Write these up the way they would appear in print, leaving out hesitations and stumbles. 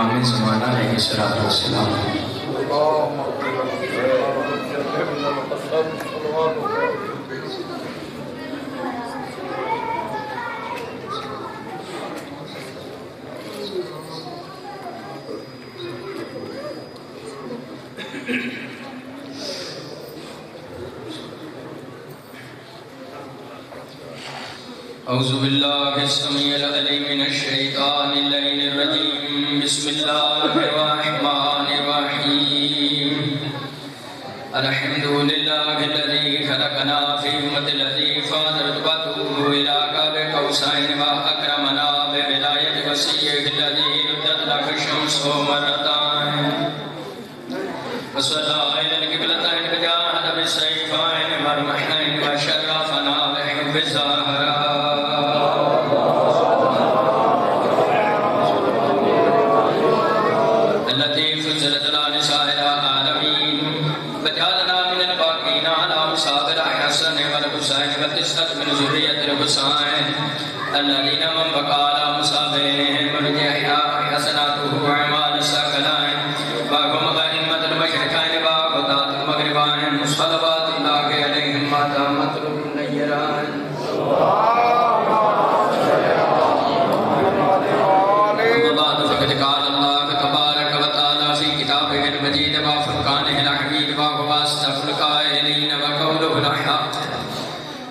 امام زمانہ علیہ السلام. اعوذ باللہ السمیع العلیم من الشیطان اللعین الرجیم. بسم اللہ الرحمن الرحیم. الحمدللہ الذی خلقنا فی امة الذی فاضرتبته الى قاب قوسین واکرمنا بولایت وسیعہ الذی ردت لک الشمس مرتان وصلی علی القبلتین وجاہد بالسیفین والرمحین وشرفنا بحب الزہرا الذين من بقى على مصابهم مرجع حسناته وأعمال الثقلين وهم أئمة المشرقين وقضاة المغربين صلوات الله عليهم ما دامت النيران. وبعد فقد قال الله تبارك وتعالى في كتابه المجيد وفرقانه الحميد وهو أصدق القائلين وقوله الحق.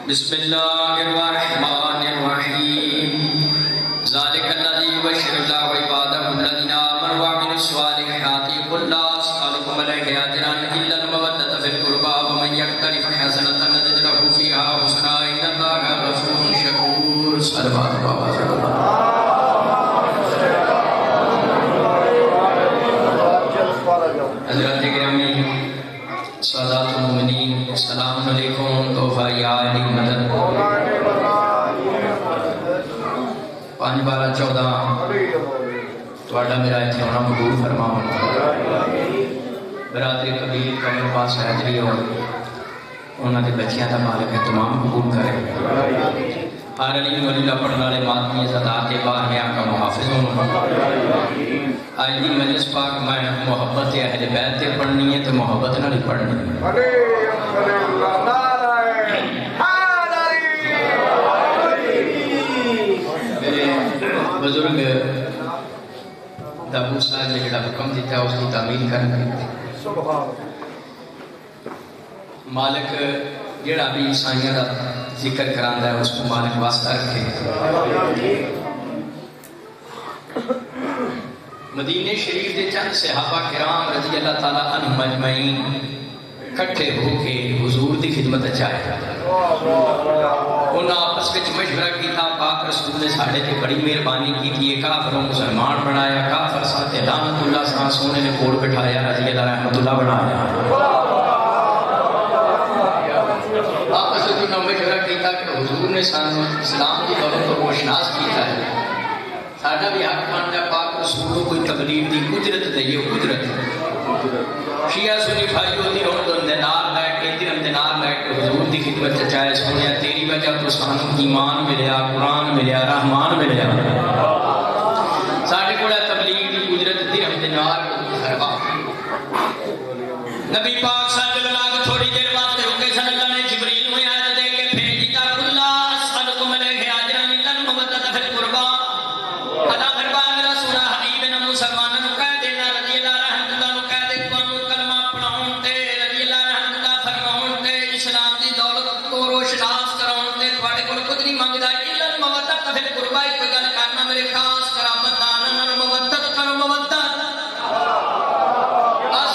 بسم الله الرحمن الرحيم. ذلك الذي يبشر الله عباده الذين آمنوا وعملوا الصالحات قل لا أسألكم عليه أجرا إلا المودة في القربى ومن يقترف حسنة نزد له فيها حسنا إن الله غفور شكور. صلوات الله عليه حضرات گرامی سادات المؤمنین السلام علیکم. تحفہ یا علی مدد 5/12/14 تھوڑا میرا اتنے ہونا قبول فرماؤں. برادری کبیر کمر پاس حیدری اور انہوں نے بچیاں دا مالک اہتمام قبول کرے. ہر علی ولی اللہ پڑھنے والے ماتمی زدات بار میں آقا محافظ ہوں. آج دی مجلس پاک میں محبت اہل بیت تے پڑھنی ہے تو محبت نہ نہیں پڑھنی. میرے بزرگ دابو صاحب نے جڑا حکم دیتا ہے اس کی تعمیل کرنا. مالک جڑا بھی عیسائیاں دا ذکر کراندہ ہے اس کو مالک واسطہ رکھے. مدینہ شریف دے چند صحابہ کرام رضی اللہ تعالیٰ عنہم اجمعین کٹھے ہو کے حضور دی خدمت چاہے. انہاں آپس وچ مشورہ کیتا. پاک رسول نے ساڑھے تے بڑی مہربانی کی تھی. کافروں مسلمان بنایا. کافر ساتھ لعنت اللہ سان سونے نے کوڑ بٹھایا. رضی اللہ رحمت اللہ بنایا. آپس وچ انہاں مشورہ کیتا کہ حضور نے سانو اسلام دی دولت کو روشناس کیتا ہے. ساڈا بھی حق بنتا ہے پاک رسول کو کوئی تبلیغ دی اجرت دئیے. اجرت شیعہ سنی بھائی ہوتی ہوں تو دینار لے کے درہم دینار لے کے حضور دی خدمت چاہے سنیا تیری وجہ تو سانو ایمان ملیا, قرآن ملیا, رحمان ملیا. ساڈے کول تبلیغ دی اجرت درہم دینار ہروا. نبی پاک صلی اللہ علیہ وسلم تھوڑی دیر واسطے رکے سن. اللہ نے جبریل کو آیت دے کے بھیج دیا. قل لا اسألکم علیہ اجرا الا المودۃ فی القربى. اللہ فرمایا میرا سونا حبیب نے مسلمانوں کو کہہ دینا رضی اللہ رحمت اللہ نو کہہ دے تانوں کلمہ پڑھاؤن تے رضی اللہ رحمت اللہ فرماؤن تے اسلام دی دولت کو روشناس کراؤن تے تواڈے کول کچھ نہیں منگدا الا المودۃ فی القربى. ایک گل کرنا میرے خاص قرابت نال مودت کرو. مودت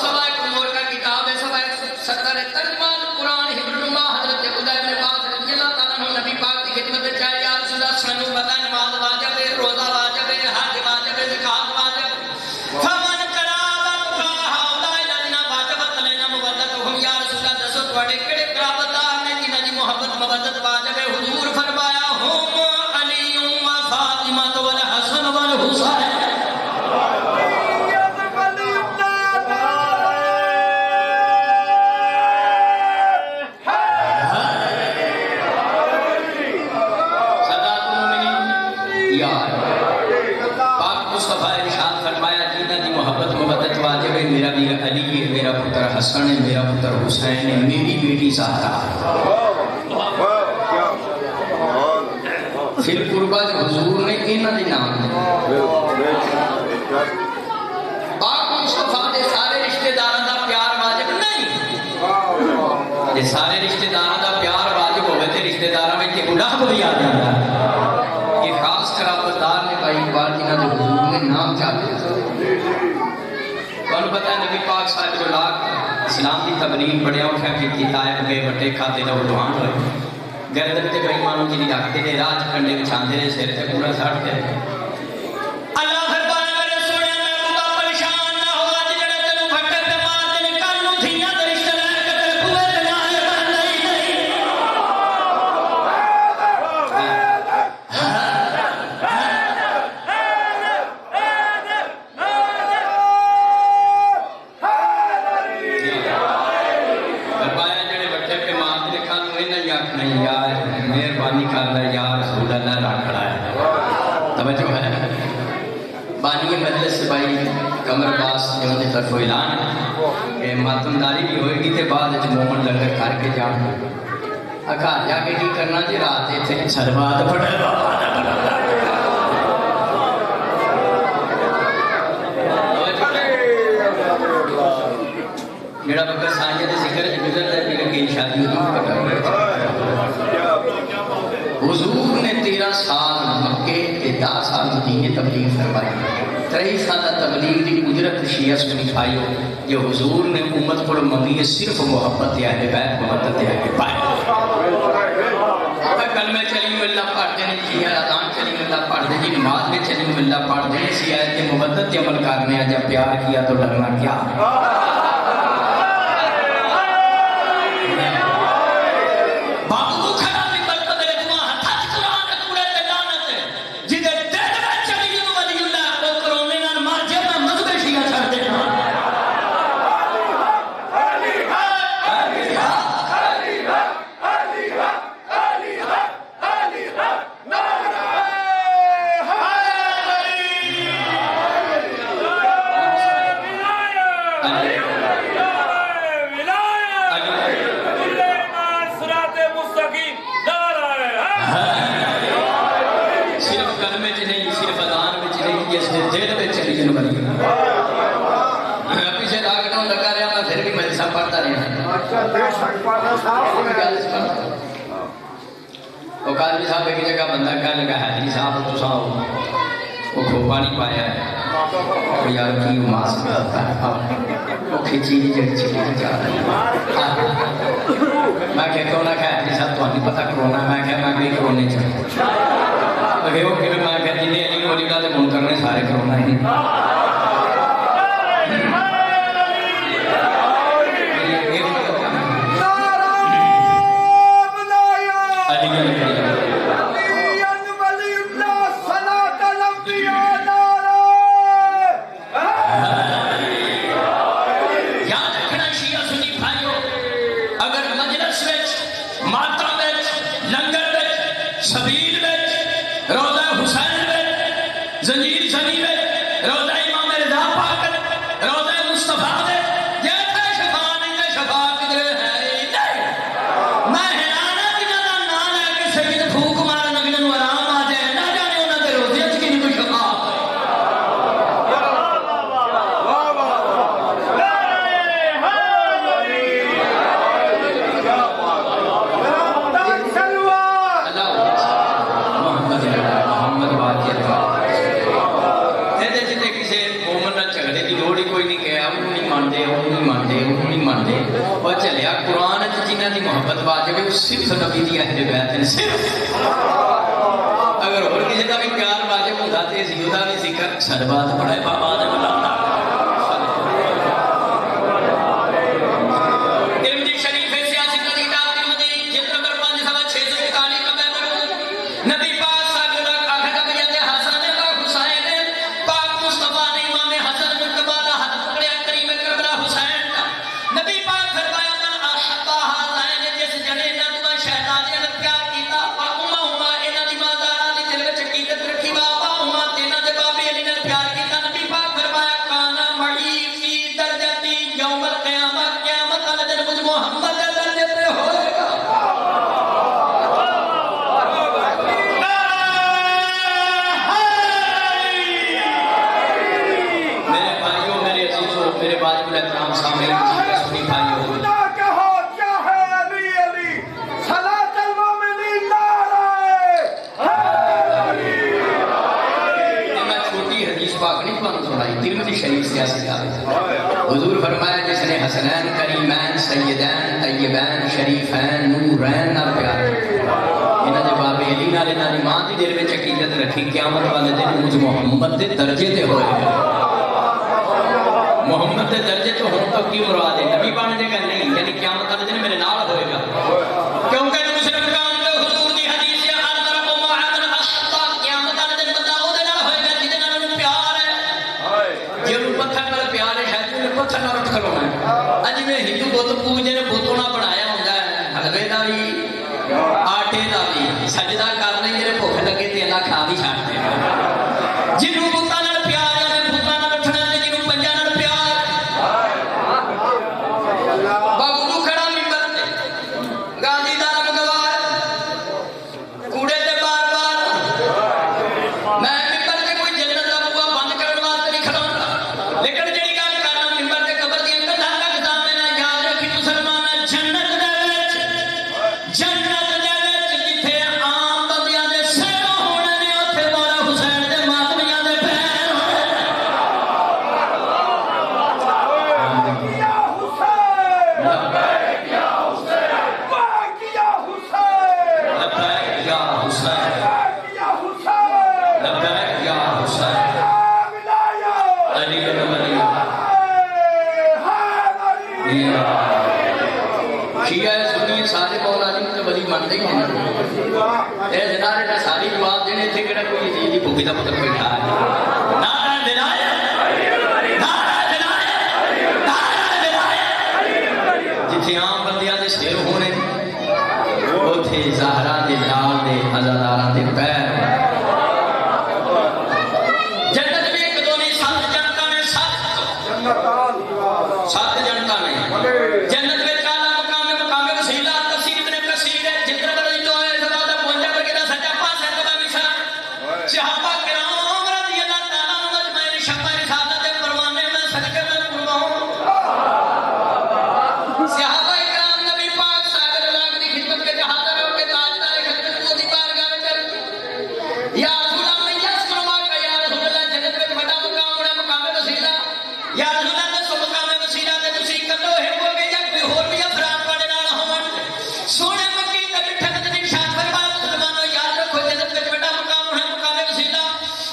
سوا ایک مور کا کتاب ہے. سوا 70 ترجمان میرا ویر علی ہے، میرا پتر حسن ہے، میرا پتر حسین ہے، میری بیٹی زہرا ہے۔ پھر قربا جو حضور نے انہاں دے نام پاک مصطفیٰ دے سارے رشتہ داراں دا پیار واجب نہیں، جے سارے رشتہ داراں دا پیار واجب ہوئے تے رشتہ داراں وچ گناہ بھی آ جاندا ہے۔ یہ خاص قرابتدار نے بھائی اقبال جنہاں دے حضور نے نام چاہتے ہیں۔ انہوں پتہ ہے نبی پاک صاحب جو لاکھ اسلام کی تبلیغ بڑے اٹھا کی طائف گئے بٹے کھاتے لو جوان ہوئے، گردن تے بھائی مانو جنہی رکھتے نے راج کنڈے بچھاندے نے سر تے پورا ساڑھتے ہیں۔ اللہ فرمایا میرے سونے محبوبہ پریشان نہ ہو، آج جڑے تینوں پھٹے تے مار دے نے کل نوں دھیاں تے رشتہ لے کے تیرے بوئے تے نہ آئے بن نہیں۔ فرمایا جڑے بٹے پہ مار دے کل نوں انہاں یاد نہیں یار مہربانی کر لے یا رسول اللہ رکھڑا ہے۔ توجہ ہے بانی مجلس سے بھائی کمر باس جو نے طرف اعلان ہے کہ ماتمداری بھی ہوئے گی تے بعد وچ مومن لنگر کر کے جان اکھا جا کے کی کرنا جی رات ایتھے سربات پڑے جڑا بکر سانجے دے ذکر گزر ہے پھر کی شادی ہوئی حضور نے 13 سال مکے تے 10 سال مدینے تبلیغ فرمائی، 23 سال تبلیغ دی اجرت شیعہ سنی کھائی ہو۔ یہ حضور نے امت کو منگی ہے صرف محبت اہل بیت محبت اہل بیت۔ کلمہ کلیم اللہ پڑھتے ہیں جی اذان کلیم اللہ پڑھتے ہیں جی نماز میں کلیم اللہ پڑھتے ہیں اسی آیت کے محبت عمل کرنے ہیں، جب پیار کیا تو ڈرنا کیا؟ قاضی صاحب ایک جگہ بندہ کہنے لگا حاجی صاحب تو صاحب وہ کھوپا نہیں پایا ہے وہ یار کی ماس میں ہوتا ہے وہ کھچی نہیں جڑی چھٹی جا رہی ہے۔ میں کہتا ہوں نا کہ حاجی صاحب تو نہیں پتا کرونا، میں کہا میں بھی کرونے چاہتا وہ کہ میں کہا جنہیں علی مولی کا من کرنے سارے کرونا ہی محبت واجب ہے صرف نبی دی اہل بیت ہیں صرف اگر اور کسی کا بھی پیار واجب ہوتا تے زیادہ بھی ذکر سربات پڑھے بابا نے بلانا ترمذی شریف ہے سیاسی کتاب ترمذی جلد نمبر 5641 کا بیان نبی پاک صلی اللہ علیہ وسلم کے حسن پاک حسین پاک مصطفیٰ نے امام حسن بن کبالہ ہاتھ پکڑے کریم کربلا حسین کا نبی پاک فرمایا پیار کیتا نبی پاک فرمایا سامنے سنی بھائیو ترمذی شریف سے حاصل حضور فرمایا جس نے حسنین کریمین سیدین طیبین شریفین نورین نال پیار انہاں دے بابے علی نال انہاں دی ماں دی دل وچ عقیدت رکھی قیامت والے دن مجھ محمد دے درجے تے ہوئے گا محمد دے درجے تو ہون تو کی مراد ہے نبی بن دے گا نہیں یعنی قیامت والے دن میرے نال ہوئے گا کیونکہ دوسرے مقام تے حضور دی حدیث ہے الرب معاذ الاسطا قیامت والے دن بندہ او دے نال ہوئے گا جے نال انہوں پیار ہے جے انہوں پتھر نال پیار ہے شاید انہوں پتھر نال اٹھ کھلونا ہے اج میں ہندو بت پوجے نے بتوں نال بنایا ہوندا ہے حلوے دا وی آٹے دا بھی سجدہ کرنا ہی جڑے بھوک لگے تے اللہ کھا بھی چھڈ دے جنوں بتاں نال پیار ہے میں بتاں نال اٹھنا تے جنوں پنجاں نال پیار بابو تو کھڑا منبر تے گاندھی دا نام گوار کوڑے تے بار بار میں منبر تے کوئی جنت دا بوا بند کرن واسطے نہیں کھڑا لیکن جڑی گل کرنا منبر تے قبر دی اندر دا قدم میں یاد رکھی مسلمان جنت دے وچ جنت ساری جواب دینے تھے کہ کوئی چیز کی بھوکی کا پتر بیٹھا ہے نعرہ دلائے نعرہ دلائے نعرہ دلائے جتھے عام بندیاں دے سر ہونے اوتھے زہرا دے لال دے عزاداراں دے پیر جنت میں ایک دو نہیں سات جنتاں میں سات جنتاں میں جنت میں کالا مقام وسیلہ تفسیر ابن کثیر ہے جتنا صحابہ کرام رضی اللہ تعالیٰ عنہ مجمع شفا رسالت پروانے میں صدقے میں قربان صحابہ کرام نبی پاک صاحب اللہ کی خدمت کے حاضر ہو کے تاجدار خدمت کو دی بارگاہ میں کر یا رسول اللہ میں یس فرما کہ یا رسول اللہ جنت میں بڑا مقام ہے مقام وسیلہ یا رسول اللہ سو مقام وسیلہ تے تسی کلو ہے ہو گے یا کوئی اور بھی افراد پڑے نال ہون سونے مکی تے مٹھے تے نشان فرما مسلمانوں یاد رکھو جنت میں بڑا مقام ہے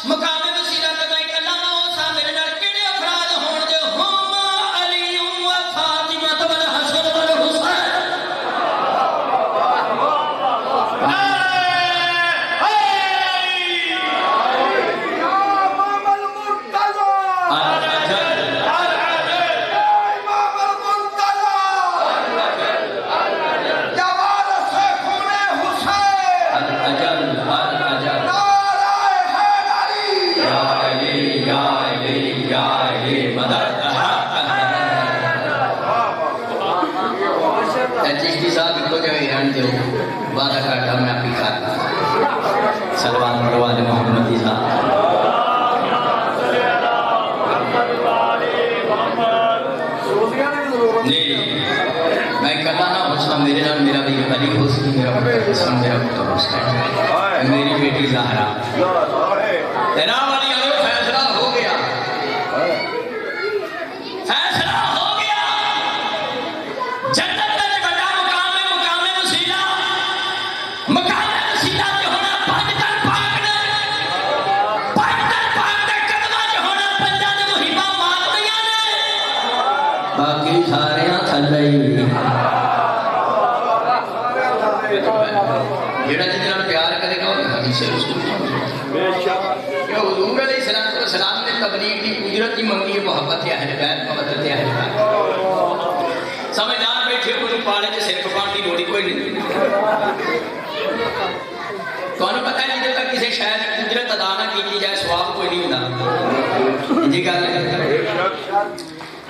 مقام وسیلہ کدا اکلا نہ ہو سا میرے نال کیڑے افراد ہون دے ہم علی و فاطمہ والحسن والحسین امام المرتضی الرجل امام المرتضی یا وارث خون حسین الرجل چشتی صاحب کو جو ایران دے وعدہ کرتا میں آپ کی کھاتا سلوات پروال محمدی صاحب نہیں میں کلا نہ حسن میرے نام میرا بھی علی حسن میرا حسن میرا پتر حسن میری بیٹی زہرا تیرا والی اگر فیصلہ ہو گیا فیصلہ ہو گیا جنت میں بڑا مقام ہے مقام وسیلہ مقام وسیلہ جو ہونا پاکستان قدمہ جو ہونا پنجاب محبہ مانگیاں نے باقی سارے تھلے جڑا جس نال پیار کرے گا حدیث رسول کہ حضور علیہ السلام نے تبلیغ کی اجرت کی منگی ہے محبت اہل بیت مودت اہل بیت سمجھدار بیٹھے کوئی پاڑے کے سر کپاڑ کی لوڑی کوئی نہیں کون پتہ ہے جب تک کسی شاید اجرت ادا نہ کی جائے ثواب کوئی نہیں ہوتا جی گل ہے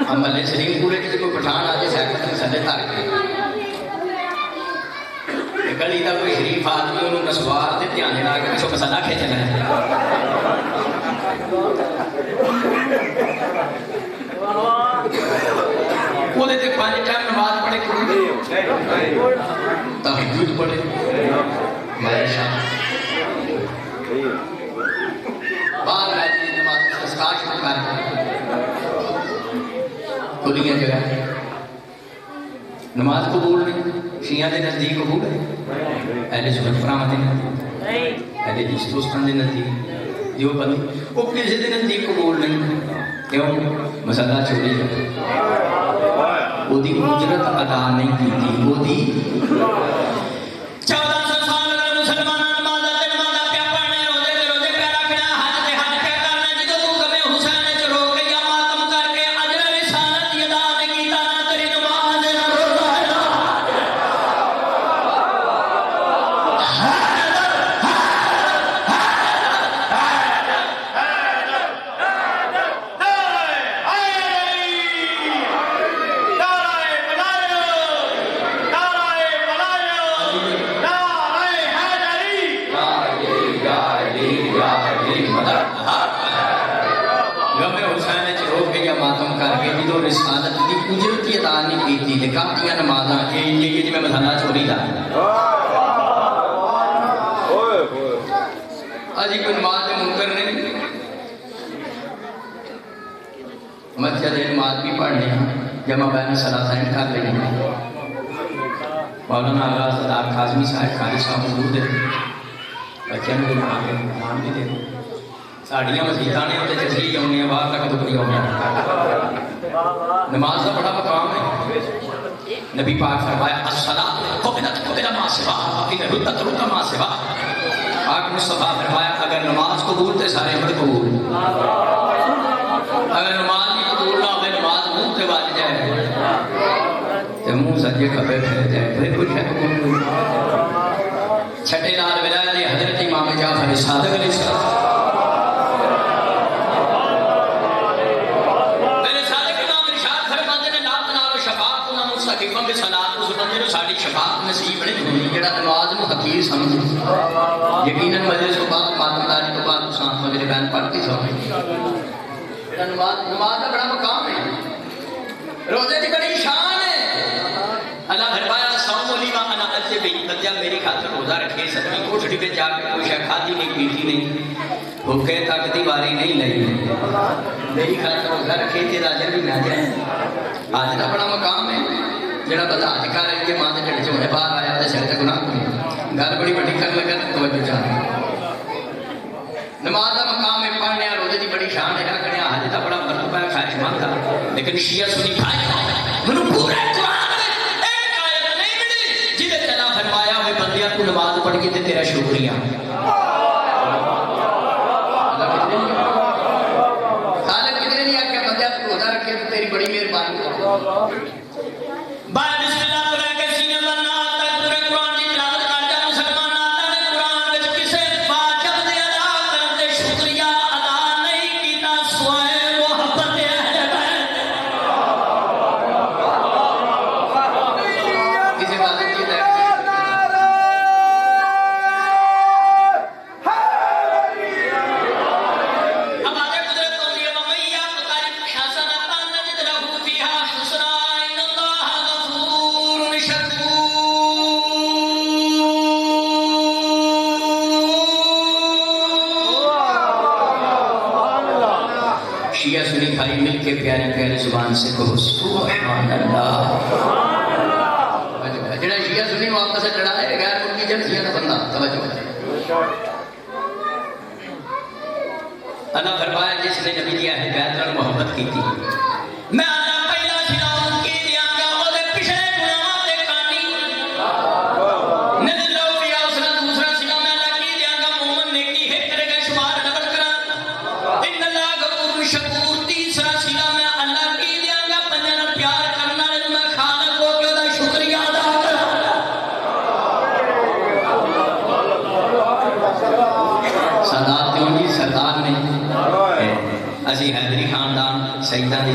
ہم ملے سلیم پورے کسی کوئی پٹھان آ جائے سیکل میں سجے تھا گلی کا کوئی شریف آدمی انہوں نسوار سے دھیان لا کے پچھو مسئلہ کھینچنا ہے تہجد پڑھے ہمارے شاہ بعد راجی نماز تسکار شروع کر کھلیاں جگہ نماز قبول نہیں شیعہ دے نزدیک قبول ہے اہل سنت پراواں دے نزدیک اہل حدیث دوستاں دے نزدیک جو بندے وہ کسی دے نزدیک قبول نہیں کیوں مسئلہ چوری ہے وہ دی اجرت ادا نہیں کی تھی وہ دی 1400 سال اگر مسلمان نماز پہ پڑھنے روزے کے روزے پہ رکھنا حج کے حج پہ کرنا جدو تو غم حسین چ رو کے یا ماتم کر کے اجر رسالت ادا نہیں کیتا نہ تیری نماز نہ روزہ رسالت کی اجرت ادا نہیں کی تھی کافیاں نمازاں یہ جی میں مسئلہ چوری دا اجی کوئی نماز میں منکر نہیں مسجد نماز بھی پڑھنے جمع بین صلاتین کر لیں مولانا آغا صدار خاظمی صاحب قاری صاحب موجود ہے بچوں کو نام بھی دے ساڑیاں مسجداں نے تے تشریح ہونے ہیں باہر تک دکھڑی ہونے ہیں نماز کا بڑا مقام ہے نبی پاک فرمایا الصلاۃ قبلت ما سواها فإن ردت ما سواها پاک مصطفیٰ فرمایا اگر نماز قبول تے سارے عمل قبول اگر نماز نہیں قبول نہ ہوئے نماز منہ تے بج جائے تے منہ سجے کھبے پھر جائے پھر کچھ ہے قبول چھٹے لال ولایت حضرت امام جعفر صادق علیہ السلام حقیقت کے صلاۃ اس بندے کو ساری شفاعت نصیب نہیں ہوئی جڑا نماز کو حقیر سمجھے یقیناً مجلس کو بعد خاتمداری کو بعد سانس وغیرہ بیان پڑھتی سمجھے جڑا نماز کا بڑا مقام ہے روزے کی بڑی شان ہے اللہ فرمایا صوم لی وانا اجبی بندہ میری خاطر روزہ رکھے سبھی کوٹھڑی پہ جا کے کوئی شے کھادی نہیں پیتی نہیں بھوکے تک دی باری نہیں لئی میری خاطر روزہ رکھے تیرا اجر بھی مل جائے آج کا بڑا مقام ہے جڑا بتا دکھا رہے کہ ماں کے ڈھڑ چوڑے باہر آیا تو سر تے گناہ ہوئی گل بڑی بڑی کر لگا توجہ چاہیے نماز کا مقام ہے پڑھنے روزے کی بڑی شان ہے رکھنے حج کا بڑا مرتبہ ہے خواہش مند ہے لیکن شیعہ سنی بھائی منو پورے قرآن میں ایک آیت نہیں ملی جدے چلا فرمایا ہوئے بندیاں تو نماز پڑھ کے تے تیرا شکریہ خالق کتنے نہیں آکے بندیاں تو روزہ رکھے تو تیری بڑی مہربانی بائے بسم اللہ تو رہ کے سینے بننا آتا ہے پورے قرآن کی تلاوت کر جا مسلمان آتا ہے قرآن وچ کسے واجب دے ادا کرتے شکریہ ادا نہیں کیتا سوائے محبت اہل بیت کسی واجب کی دے اب آگے قدرت ہوتی ہے وَمَيَّا قَتَارِ حَسَنَةً نَجِدْ لَهُ فِيهَا حُسْنًا شیعہ سنی بھائی مل کے پیارے پیارے زبان سے کہو سبحان اللہ جڑا شیعہ سنی واپس سے لڑا ہے غیر ملکی جنسیہ کا بندہ توجہ کرے اللہ فرمایا جس نے نبی کی اہل بیت نال محبت کی تھی میں اللہ پہلا سلام کی دیاں گا او دے پچھلے گناہاں تے کانی نظر لو پیا اس نے دوسرا سلام میں اللہ کی دیاں گا مومن نیکی ہے کرے گا شمار نبل کرا ان اللہ غفور شکور تیسرا سلام میں اللہ کی دیاں گا بندے نال پیار کرنا والے میں خالق ہو کے دا شکریہ ادا کرا سادات دی سردار نے اسی حیدری خاندان سیدہ دی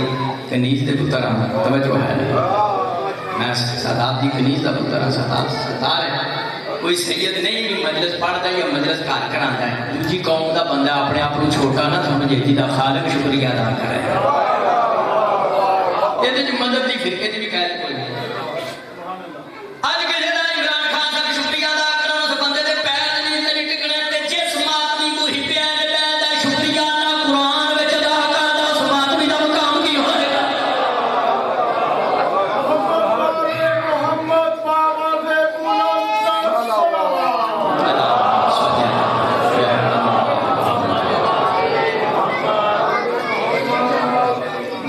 کنیز دے پتر ہاں توجہ ہے میں سادات دی کنیز دا پتر ہاں سردار ہے کوئی سید نہیں بھی مجلس پڑھتا ہے یا مجلس کار کراتا ہے دوسری قوم دا بندہ اپنے آپ کو چھوٹا نہ سمجھے جی دا خالق شکریہ ادا کرے یہ تو مذہب دی فرقے دی بھی قید کوئی اج کے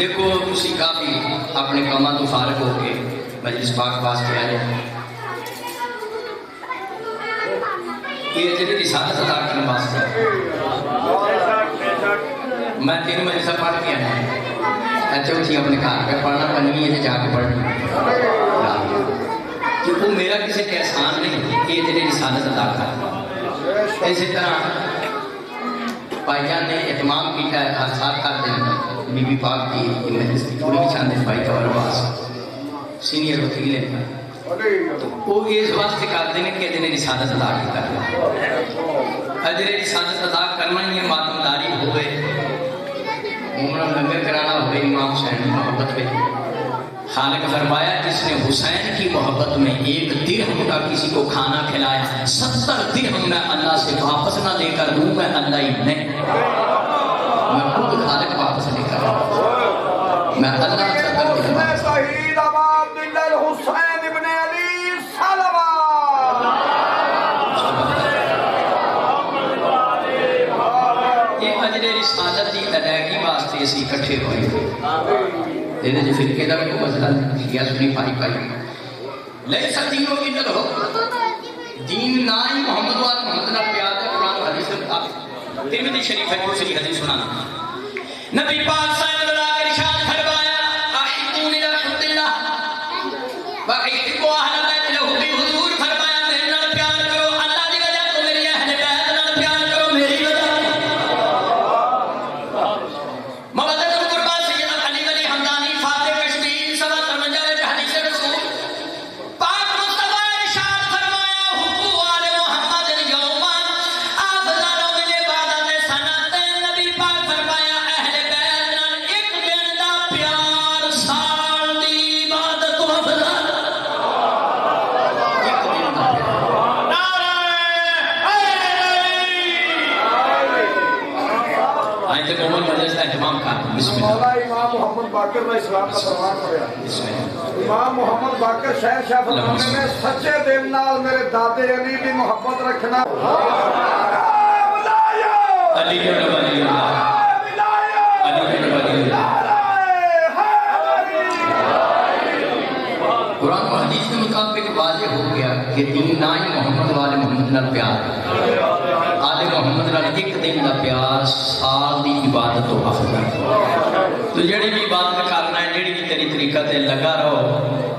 دیکھو تسی کافی اپنے کاماں تو فارغ ہو کے مجلس پاک واسطے آئے، یہ جڑی رسالت ادا کرنے واسطے میں 3 مجلساں پڑھ کے آیا، چوتھی اپنے گھر پہ پڑھنا، 5ویں یہ جا کے پڑھنی، کہ وہ میرا کسی کے احسان نہیں، یہ جڑی رسالت ادا کرنا۔ اسی طرح بھائی جان نے اہتمام کیا ہے، ہر سال کرتے ہیں بی بی پاک کی مجلس کی تھوڑی بھی چاندے بھائی کا عباس سینئر وکیل ہے، وہ اس واسطے کرتے ہیں کہ اجر رسالت ادا کرنا، اجر رسالت ادا کرنا ہی ماتمداری ہوئے، عمرہ لنگر کرانا ہوئے، امام حسین کی محبت میں خالق فرمایا جس نے حسین کی محبت میں 1 درہم کا کسی کو کھانا کھلایا، 70 درہم میں اللہ سے واپس نہ لے کر دوں، میں اللہ ہی نہیں، میں خود خالق واپس لے کر میں اللہ سے شہید ابا عبداللہ الحسین ابن علی صلوات۔ یہ اجر رسالت کی ادائیگی واسطے اسی اکٹھے ہوئے، دینے جو فرقے دا کو مسئلہ شیعہ سنی پائی لیس دینوں کی طرح دین نائی محمد و محمد نہ پیار کا قرآن حدیث کے مطابق ترمذی شریف ہے دوسری حدیث سنانا، نبی پاک صلی اللہ علیہ وسلم ارشاد فرمایا احبونی الی حب اللہ واحب اہل بیت له بحضور، فرمایا میرے نال پیار کرو اللہ دی وجہ تو میری اہل بیت نال پیار کرو میری وجہ مبادر قربا سیدنا علی ولی حمدانی فاتح کشمیر سوا ترمنجہ وچ حدیث رسول پاک مصطفیٰ ارشاد فرمایا حب آل محمد یوما افضل من عبادت سنت، نبی پاک فرمایا اہل بیت نال ایک دن دا پیار سال دی عبادت تو افضل، ایک دن دا پیار آئے تھے مومن مجلس کا اہتمام کر بسم اللہ۔ مولا امام محمد باقر نے اسلام کا فرمان پڑھا، امام محمد باقر شہر شاہ فرمانے میں سچے دل نال میرے دادے علی کی محبت رکھنا، علی بن ولی اللہ، علی بن ولی اللہ۔ قرآن و حدیث کے مطابق واضح ہو گیا کہ دین نہ ہی محمد والے محمد نال پیار، آل محمد نال ایک دن دا پیار سال دی عبادت تو افضل۔ تو جڑی بھی عبادت کرنا ہے جڑی بھی تیری طریقہ تے لگا رہو،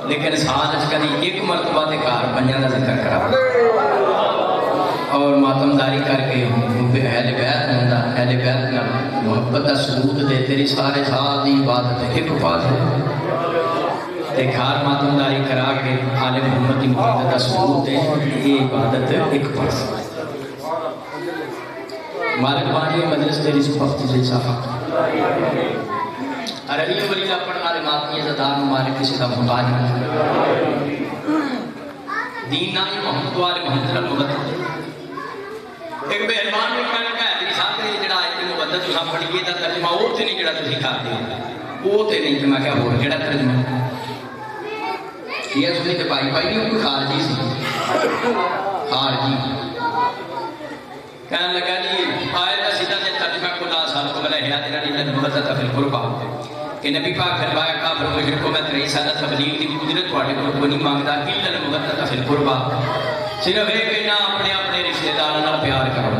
لیکن سال اچ کدی ایک مرتبہ تے کار پنجاں دا ذکر کرا اور ماتمداری کر کے اہل بیت ہوندا، اہل بیت نال محبت دا ثبوت دے، تیری سارے سال دی عبادت ایک پاس ہے تے گھر ماتمداری کرا کے آل محمد کی محبت دا ثبوت دے، یہ عبادت ایک پاس ہے۔ مالک بانی مجلس تیری سفت سے صافت عربی ولی کا پڑھنا والے ماتمی عزتدار مالک کسی کا محتاج نہیں، دین نامی محمد والے محمد المبت ایک بہرمان میں کہنے کا ہے صاحب نے جڑا آیت مبدت تو سب پڑھیے دا ترجمہ وہ تے نہیں جڑا تسی کھاتے ہو، وہ تے نہیں کہ میں کیا بول جڑا ترجمہ یہ سنی تے پائی نہیں کوئی خارجی سی، خارجی کہنے لگا جی آیت سیدھا نے ترجمہ کو لا سال کو بلا حیات رانی لن مبدت فی القربہ کہ نبی پاک فرمایا کافر مشرک کو میں 23 سالہ تبلیغ دی قدرت تواڈے کو نہیں مانگدا الا المبدت فی القربہ، صرف یہ کہنا اپنے اپنے رشتہ داراں نال پیار کرو،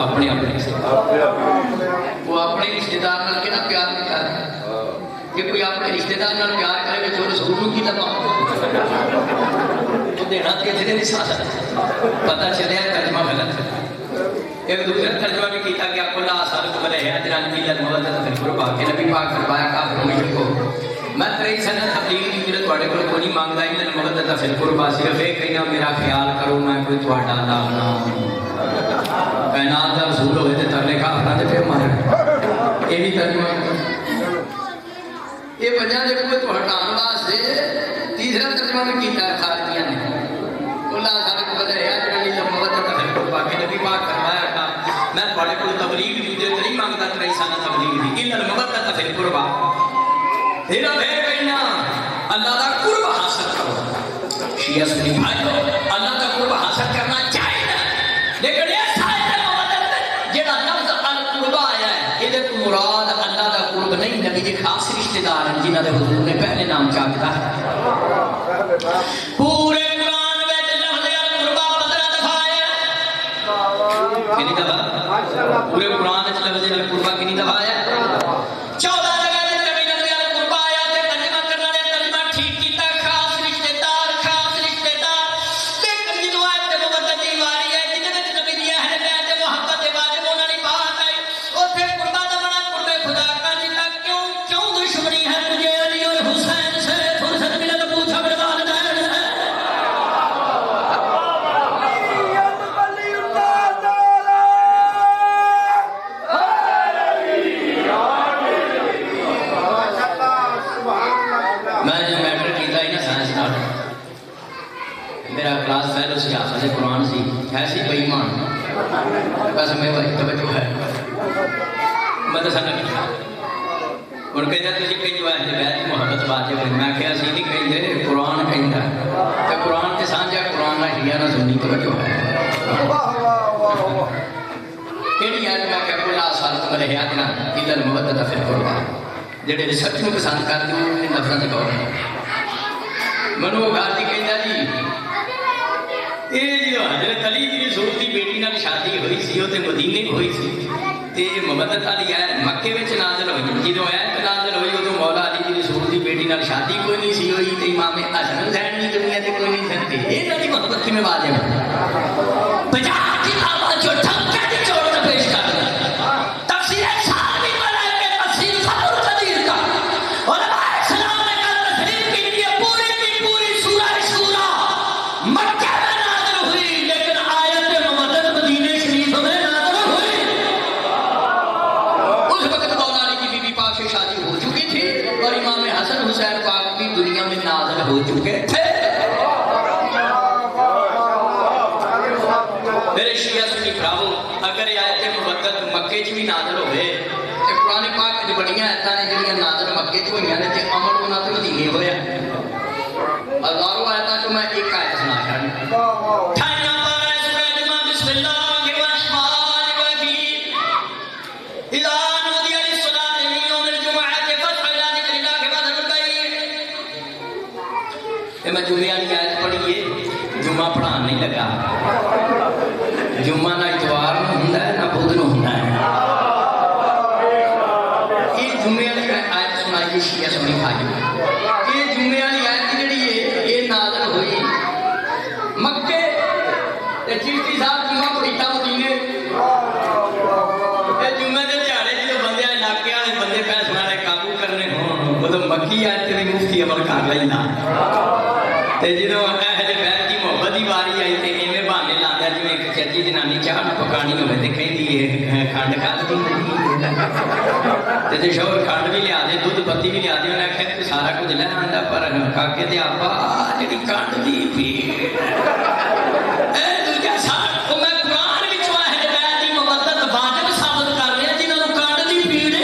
اپنے اپنے رشتہ دار، وہ اپنے رشتہ دار نال کیڑا پیار نہیں کردا، کہ کوئی اپنے رشتہ دار نال پیار کرے تو رسول کی دبا تو دینا تے جڑے نہیں ساتھ پتہ چلیا ترجمہ غلط ہے۔ ایک دوسرا ترجمہ بھی کیتا گیا کل آثار کو بلے ہے جنان میلت مبدت فی القربہ کہ نبی پاک فرمایا کافر مشرک کو میں 23 سنت تبلیغ کی قدرت تواڈے کول کوئی نہیں مانگدا الا المبدت فی القربہ، صرف یہ کہنا میرا خیال کرو میں کوئی تواڈا لانا کائنات دا رسول ہوئے تے ترلے کافراں تے پھر مارے، یہ بھی ترجمہ یہ وجہ دے کوئی تواڈا واسطے تیسرا ترجمہ بھی کیتا ہے خارجیاں نے اللہ سارے کو بدل ہے جنان میلت مبدت فی القربہ کہ نبی پاک فرمایا تھا میں تواڈے کول تبلیغ دی قدرت نہیں مانگدا 23 سنت تبلیغ دی الا المبدت فی القربہ، پھر اب ہے کہنا اللہ کا قرب حاصل کرو، شیعہ سنی بھائیو اللہ کا قرب حاصل کرنا چاہیے، لیکن یہ سائے مبدت جڑا لفظ القربہ آیا ہے یہ تو مراد اللہ لوگ نہیں، نبی کے خاص رشتہ دار ہیں جنہوں نے حضور نے پہلے نام چاکتا ہے. پورے قرآن میں لفظ القربہ 15 دفعہ آیا. کتنی دفعہ؟ پورے قرآن میں لفظ القربہ کتنی دفعہ آیا؟ 14 قرآن سی ایسی بےمان قسم ہے بھائی توجہ ہے میں تو سن لگا اور کہتا تجھے کہیں جو اہل بیت کی محبت واجب ہے. میں کہا سی نہیں کہیں دے قرآن کہیں دا تو قرآن کے سانجا قرآن نہ ہیا نہ سنی توجہ ہے. کہڑی آیت میں کہ کلا سالت ملے آدنا ادھر مبدت فی القربہ جڑے سچ میں پسند کرتے ہیں انہیں لفظاں سے کہو منو گاتی کہتا جی یہ جو حضرت علی کی رسول کی بیٹی نال شادی ہوئی سی وہ مدینے ہوئی سی تے مبدت علی آیت مکے وچ نازل ہوئی. جدوں آیت نازل ہوئی ادوں مولا علی کی رسول کی بیٹی نال شادی کوئی نہیں سی ہوئی تے امام حسن حسین دی دنیا تے کوئی نہیں سنتے. یہ نبی محبت کی میں واجب ہے. 50 کتاباں جو ٹھمکے دی چوڑ پیش کر دیا تفسیر ساری بنا کے تفسیر صبر قدیر کا علماء اسلام نے کہا تفسیر کی لیے پوری کی پوری سورہ شورا مکہ ہو چکے تھے. میرے شیعہ سنی بھراؤ اگر یہ آیت مبدت مکے چ بھی نازل ہوئے تے قرآن پاک وچ بڑیاں آیتاں نے جڑیاں نازل مکے چ ہوئیاں نے تے عمل انہاں تے مدینے ہویا. ہزاروں آیتاں چ میں ایک آیت سنا چھڑی. ٹھائیاں پارہ سورہ جمعہ بسم اللہ الرحمن الرحیم اذا نودی للصلاۃ من یوم الجمعۃ فاسعوا الی ذکر اللہ وذروا البیع. میں جمعے والی آیت پڑھیے جمعہ پڑھان نہیں لگا. جمعہ نہ اتوار نو ہوندا ہے نہ بدھ نو ہوندا ہے. یہ جمعے والی آیت سنائیے شیعہ سنی بھائی. یہ جمعے والی آیت جڑی ہے یہ نازل ہوئی مکے تے چشتی صاحب جمعہ پڑھیتا مدینے. یہ جمعے دے دیہاڑے جدوں بندے علاقے والے بندے پیسے والے قابو کرنے ہون ادوں مکی آیت تے مفتی عمل کر لینا. جدو اہل بیت کی محبت کی واری آئی تو ایویں بہانے لاتا جی ایک چچی جنانی چاہ نہ پکانی ہوئے تو کہتی ہے کھنڈ کھا دی شوہر کھنڈ بھی لیا دے دودھ پتی بھی لیا دے انہیں آخیا تو سارا کچھ لے آندا پر کاکے دے آپا جی کھنڈ دی بھیڑ دوجا سال میں قرآن وچوں اہل بیت کی محبت واجب ثابت کر رہا جنہوں نے کھنڈ دی بھیڑ ہے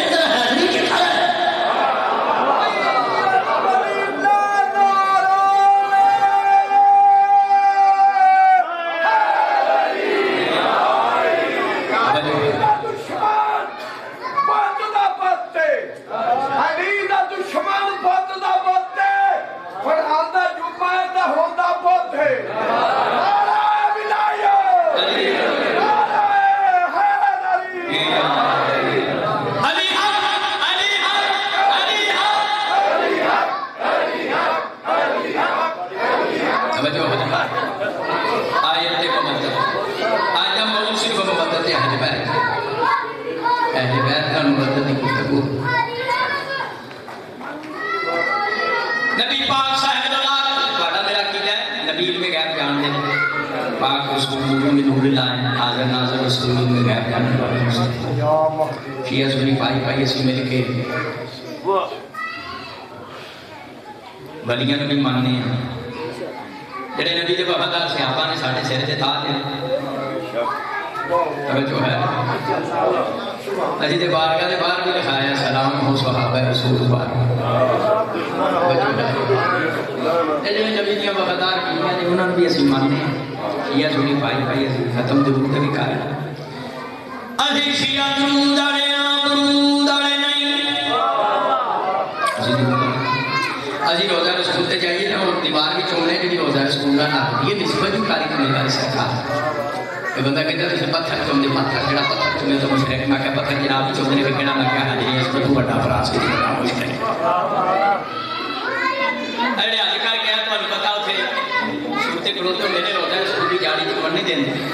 نہیں کتنا نبی پاک صاحب اللہ میرا کیا نبی میں غیب جان دے پاک رسول میں نور اللہ حاضر ناظر رسول میں غیب جاننے والے شیعہ سنی پائی پائی اسی مل کے ولیاں بھی ماننے ہیں جڑے نبی دے وفادار صحابہ نے ساڈے سر تے تاج ہے توجہ ہے اجی دے بارگاہ دے باہر بھی لکھایا سلام ہو صحابہ رسول اللہ توجہ ہے جڑے نبی دی وفادار کیاں نے انہاں بھی اسی ماننے ہیں شیعہ سنی پائی پائی اسی ختم درود بھی کرا اسی شیعہ درود والے نہیں ابھی روزہ رسول تے جائیے نا وہ دیوار بھی چومنے جی روزہ رسول کا نام یہ نسبت بھی کاری کرنے والی سرکار یہ بندہ کہتا ہے پتھر چومنے پتھر جڑا پتھر چومنے تو مشرک میں کہ پتھر جناب چومنے بھی کہنا میں کہا جی اس کو تو بڑا فراز کی بڑا مشکل ارے آج کل کیا تو پتا اتنے چھوٹے گروہ تو میرے روزہ رسول کی جاڑی چومن نہیں دیں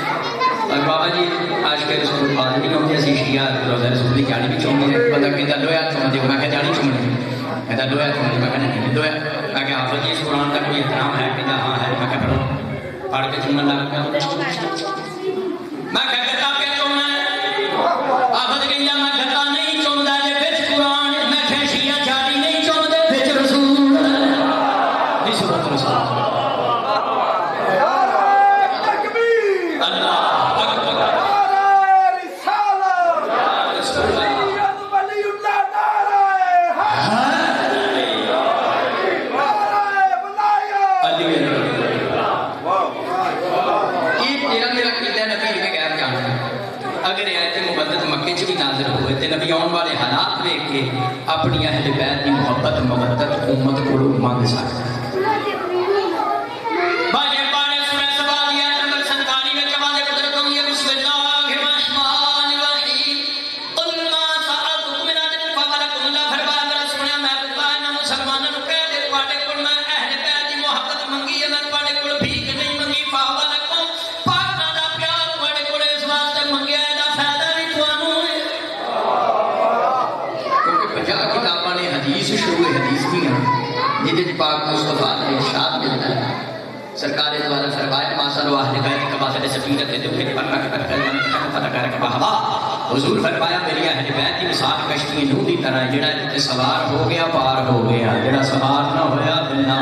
اور بابا جی آج کے رسول بات بھی ہوتی ہے شیعہ روزہ رسول کی جاڑی بھی چومنی ہے بندہ کہتا لویا چومتے ہو میں کہ جاڑی چومنی کہتا لویا چومنی میں کہنا نہیں لویا میں کہ حافظ جی اس قرآن کا کوئی احترام ہے کہتا ہاں ہے میں کہ پڑھو پڑھ کے چومن لگ گیا میں کہتا کیا چومنا ہے حافظ کہتا میں کہتا نہیں چومدا جے بچ قرآن میں کہ شیعہ جاڑی نہیں چومدے بچ رسول نسبت رسول نبی آن والے حالات دیکھ کے اپنی اہل بیت کی محبت مودت امت کو مانگ سکتے پاک مصطفیٰ نے ارشاد ملتا ہے سرکار دوارا فرمایا ما صلوا اہل بیت کما صلی سفینۃ دل پر رکھ فتح کہا حضور فرمایا میری اہل بیت کی مثال کشتی نوح کی طرح جڑا تے سوار ہو گیا پار ہو گیا جڑا سوار نہ ہویا بنا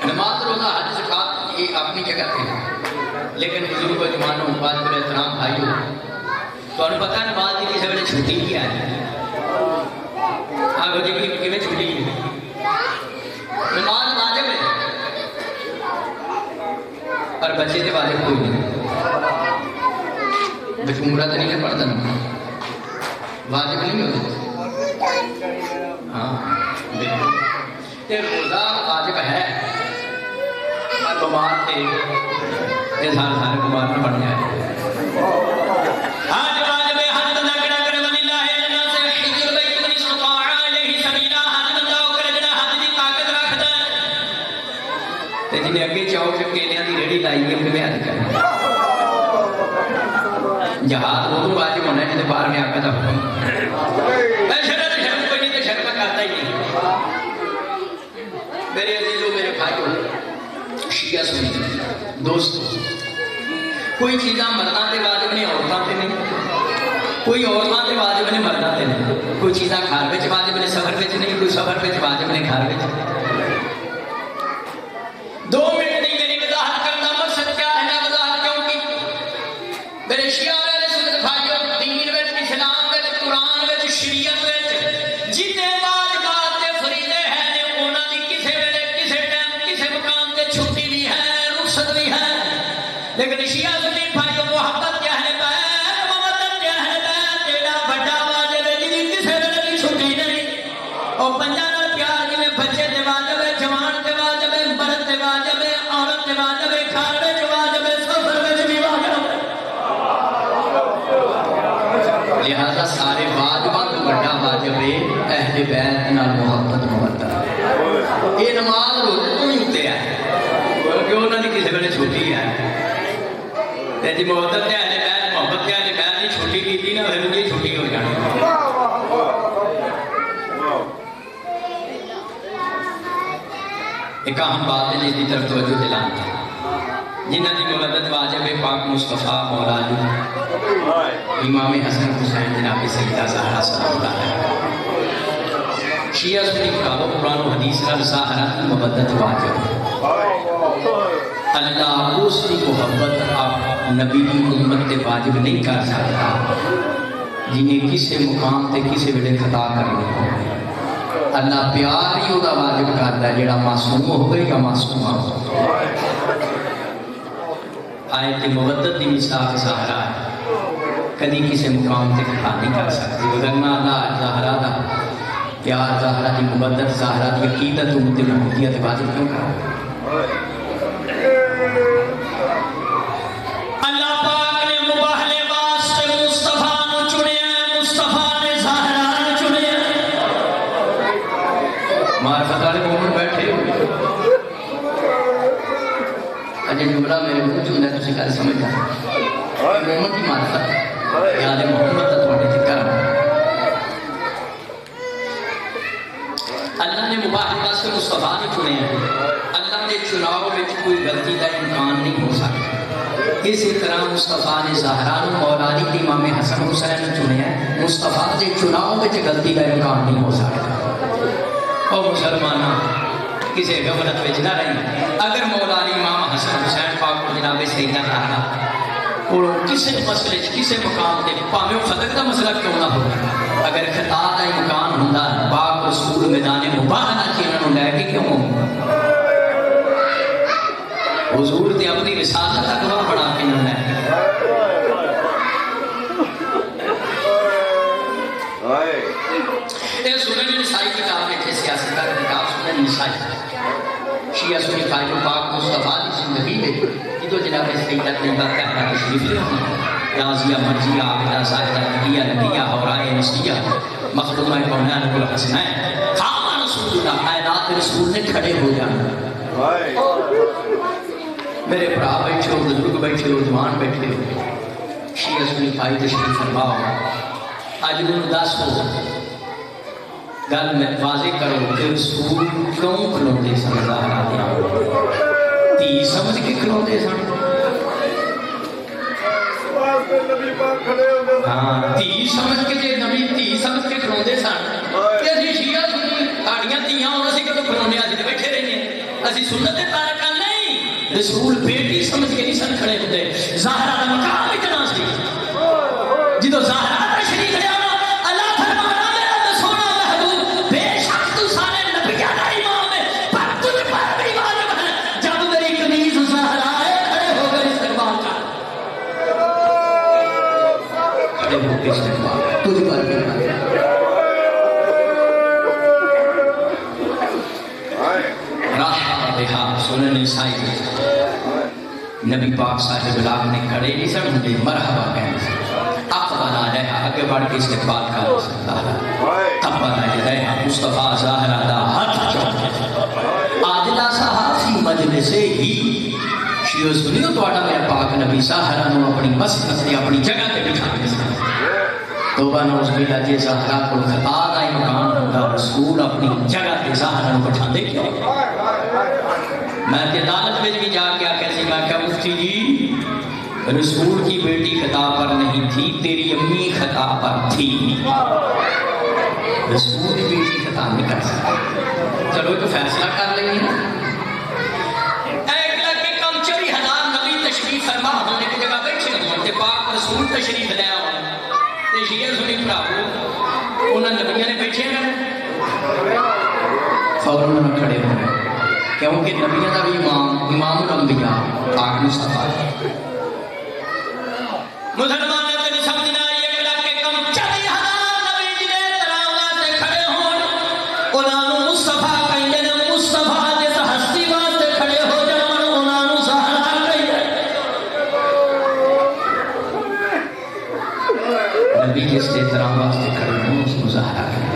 نماز روزہ حج زکات یہ اپنی جگہ پہ لیکن حضور کو جوانوں بات کرے احترام بھائیو تو انہوں پتہ نماز کی کسی ویلے چھوٹی کیا ہے آگو جی کی میں چھوٹی نماز واجب ہے پر بچے کے واجب کوئی نہیں بچ عمرہ تو نہیں پڑھتا واجب نہیں ہوتا ہاں بالکل یہ روزہ واجب ہے پر بیمار تھے یہ سارے بیمار میں پڑھ جائے جنہیں اگے چاؤ کہ کیلیاں دی ریڑی لائی ہے انہیں حج کرنا جہاد وہ تو واجب ہونا ہے جنہیں باہر میں آقا تھا حکم میں شرط کوئی نہیں تو شرط کرتا ہی نہیں میرے عزیزوں میرے بھائیوں شیعہ سنی دوستو کوئی چیزاں مرداں تے واجب نہیں عورتاں تے نہیں کوئی عورتاں تے واجب نہیں مرداں تے نہیں کوئی چیزاں گھر وچ واجب نہیں سفر وچ نہیں کوئی سفر وچ واجب نہیں گھر وچ 2 منٹ نہیں میری وضاحت کرنا مقصد کیا ہے میں وضاحت کیوں کی میرے شیعہ والے سنت بھائیوں دین وچ اسلام وچ قرآن وچ شریعت وچ جتنے واجبات تے فریضے ہیں نے انہاں دی کسے ویلے کسے ٹائم کسے مقام تے چھٹی بھی ہے رخصت بھی ہے لیکن شیعہ سنت بھائیوں محبت کیا ہے مودت کیا ہے تیرا بڑا واجب ہے جی کسے ویلے کی چھٹی نہیں اور پنجاں نال پیار جویں بچے تے واجب ہے جوان تے واجب ہے مرد تے واجب ہے عورت تے واجب ہے گھر وچ واجب ہے سفر وچ بھی واجب ہے لہذا سارے واجبات بڑا واجب ہے اہل بیت نال محبت مودت یہ نماز روزے تو ہی ہوتے ہیں کیونکہ انہوں نے کسی ویلے چھوٹی ہے تے جی محبت تے اہل بیت محبت تے اہل بیت کی چھوٹی کی تھی نا پھر مجھے چھوٹی ہو جانی ایک اہم بات ہے جس کی طرف توجہ دلانا ہے جنہاں کی مولدت واجب ہے پاک مصطفیٰ مولا علی امام حسن حسین جناب سیدہ زہرا سلام اللہ علیہ شیعہ سنی کتابوں قرآن و حدیث کا ظاہرات مبدت واجب اللہ اس کی محبت آپ نبی کی امت تے واجب نہیں کر سکتا جنہیں کسی مقام تے کسی ویلے خطا کرنے اللہ پیار ہی ہوگا واجب کرتا ہے جڑا معصوم ہوگا یا معصوم ہوگا آیت مودت دی مثال ظاہرہ ہے کدی کسی مقام تے خطا نہیں کر سکتی، وگرنہ اللہ زہرا دا پیار، زہرا دی مبدت، زہرا دی عقیدت امت محمدیہ تے واجب کیوں کرا؟ اللہ پاک نے مباح لباس سے مصطفیٰ نو چنیا، مصطفیٰ نے زہرا نو چنیا۔ معرفت والے مومن بیٹھے اجے جملہ میرے منہ چ ہوندا تسی گل سمجھ جا، مومن کی معرفت یاد محمد دا تواڈے تے کرم۔ اللہ نے مباح لباس سے مصطفیٰ نو چنیا، اللہ نے چناؤ وچ کوئی غلطی دا امکان نہیں ہو سکتا۔ اسی طرح مصطفیٰ نے زہرا نو مولا علی تے امام حسن حسین نو چنیا، مصطفیٰ دے چناؤ وچ غلطی دا امکان نہیں ہو سکتا۔ او مسلماناں کسی غفلت وچ نہ رہی، اگر مولا علی امام حسن حسین پاک کو جناب سیدنا زہرا اور کسی مسئلے کسی مقام تے پاویں خطر دا مسئلہ کیوں نہ ہو، اگر خطا دا امکان ہوندا پاک رسول میدان مباہلہ چ انہاں نوں لے کے کیوں حضور تے اپنی رسالت کا گواہ بنا کے انہوں نے سنن نسائی کتاب لکھے، سیاست کا کتاب سنن نسائی، شیعہ سنی قائم پاک مصطفیٰ کی زندگی میں جدو جناب سیدت نے بات کہنا تشریف لے ہوئی، راضیہ مرضیہ عابدہ زاہدہ نبیہ نبیہ حورائے نسیہ مخدومہ کونین کل حسنین خامہ رسول اللہ کائنات رسول نے کھڑے ہو جانا۔ میرے برا بیٹھے ہو، بزرگ بیٹھے ہو، جوان بیٹھے ہو، شیعہ سنی پائی تشریف فرماؤ، آج انہوں دس ہو گل میں واضح کرو کہ رسول کیوں کھلوندے سن زہرا دیا تی سمجھ کے کھلوندے سن؟ ہاں تی سمجھ کے جے نبی تی سمجھ کے کھلوندے سن کہ اسی شیعہ سنی تاڑیاں تیاں ہوں اسی کدوں کھلوندے اج بیٹھے رہنے، اسی سنت تارکہ نہیں، رسول بیٹی سمجھ کے نہیں سن کھڑے ہوتے۔ زہرا دا مقام اتنا سی جدو زہرا تشریف لے آنا اللہ فرمانا میرا سونا محبوب بے شک تو سارے نبیوں دا امام ہے پر تجھ پر بھی واجب ہے جب میری کنیز زہرا ہے کھڑے ہو کر استقبال کر، کھڑے ہو کے استقبال تجھ پر بھی واجب راہ بہا سنن نسائی نبی پاک صاحب بلاغ نے کھڑے نہیں سن ہوندے، مرحبا کہنے سے اقبل علیہ آگے بڑھ کے استقبال کر سکتا ہے، قبل علیہ مصطفیٰ زہرا دا ہاتھ چاہتے آجلہ صحافی مجلس ہی شیعہ سنیو تو آٹا میرا پاک نبی زہرا نو اپنی مسجد سے اپنی جگہ کے بٹھا کے سکتے توبہ نوز بلا جے زہرا کو خطا دا امکان ہوگا رسول اپنی جگہ کے زہرا نو بٹھا دے کیوں؟ میں عدالت میں بھی جا کے کیسے میں کہا مفتی جی رسول کی بیٹی خطا پر نہیں تھی، تیری امی خطا پر تھی، رسول کی بیٹی خطا نہیں کر سکتی۔ چلو تو فیصلہ کر لیں گے، 1,40,000 نبی تشریف فرما ہونے کی جگہ بیٹھے ہوتے پاک رسول تشریف لے آؤ تے شیعہ سنی پڑھاؤ انہاں نبیوں نے بیٹھے ہیں فوراً انہوں نے کھڑے ہوئے کیونکہ نبیوں کا بھی امام الانبیاء پاک مصطفیٰ مسلمان نے تیری سمجھنا یہ ملا کہ کم 40,000 نبی جنہیں تراؤں سے کھڑے ہوں انہوں مصطفیٰ کہیں نے مصطفیٰ جیسا ہستی واسطے کھڑے ہو جان انہوں زہرا کہیں نبی جس سے تراؤں واسطے کھڑے ہوں اس کو زہرا کہیں۔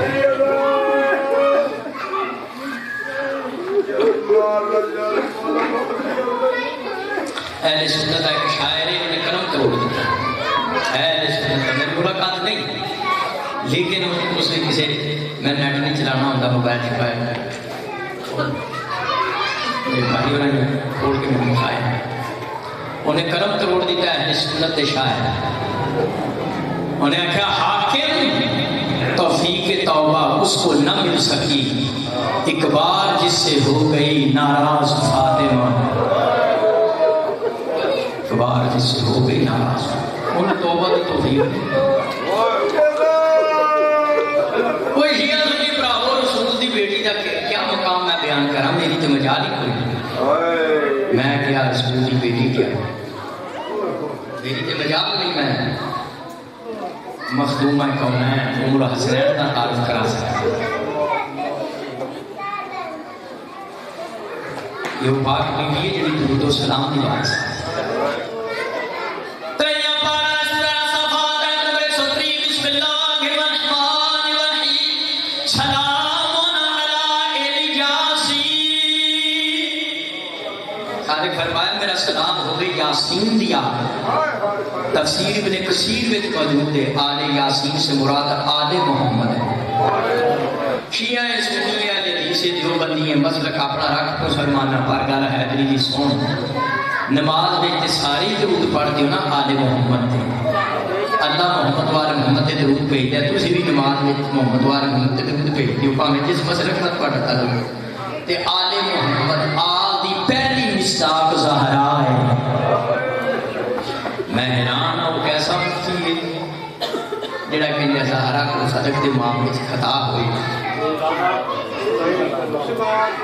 اہل سنت ایک شاعر ہے انہیں کرم توڑ دیتا اہل سنت میری ملاقات نہیں لیکن اس نے کسی میں نیٹ نہیں چلانا ہوتا موبائل چھپایا میرے بھائی انہوں نے کھوڑ کے میں مکھایا انہیں کرم توڑ دیتا اہل سنت شاعر انہیں کہا حاکم توفیق توبہ اس کو نہ مل سکی ایک بار جس سے ہو گئی ناراض فاطمہ ایک بار جس سے ہو گئی ناراض انہیں توبہ کی توفیق کوئی شیعہ سنی براہو رسول دی بیٹی دا کیا مقام میں بیان کرا میری تو مجال ہی کوئی میں کیا رسول دی بیٹی کیا میری تو مجال نہیں میں مخدومہ کونین ام الحسنین کا تعارف کرا سکتا یہ وہ پاک بیوی ہے جڑی درود و سلام دی آواز ہے فرمایا میرا سلام ہوگی یاسین دیا تفسیر ابن کثیر میں موجود ہے آل یاسین سے مراد آل محمد ہے شیعہ سنی حدیث دیوبندی ہے مسلک اپنا رکھ مسلمانہ پر گل حیدری دی سن نماز میں ساری درود پڑھ دیو نا آل محمد دے اللہ محمد وال محمد دے درود بھیج دے تسی بھی نماز میں محمد وال محمد دے درود بھیج دیو پاویں جس مسلک نہ پڑھتا لو تے آل محمد آل دی پہلی مصداق زہرا ہے میں حیران ہوں کیسا مفتی ہے جڑا کہ زہرا کو صدق دے معاملے سے خطا ہوئی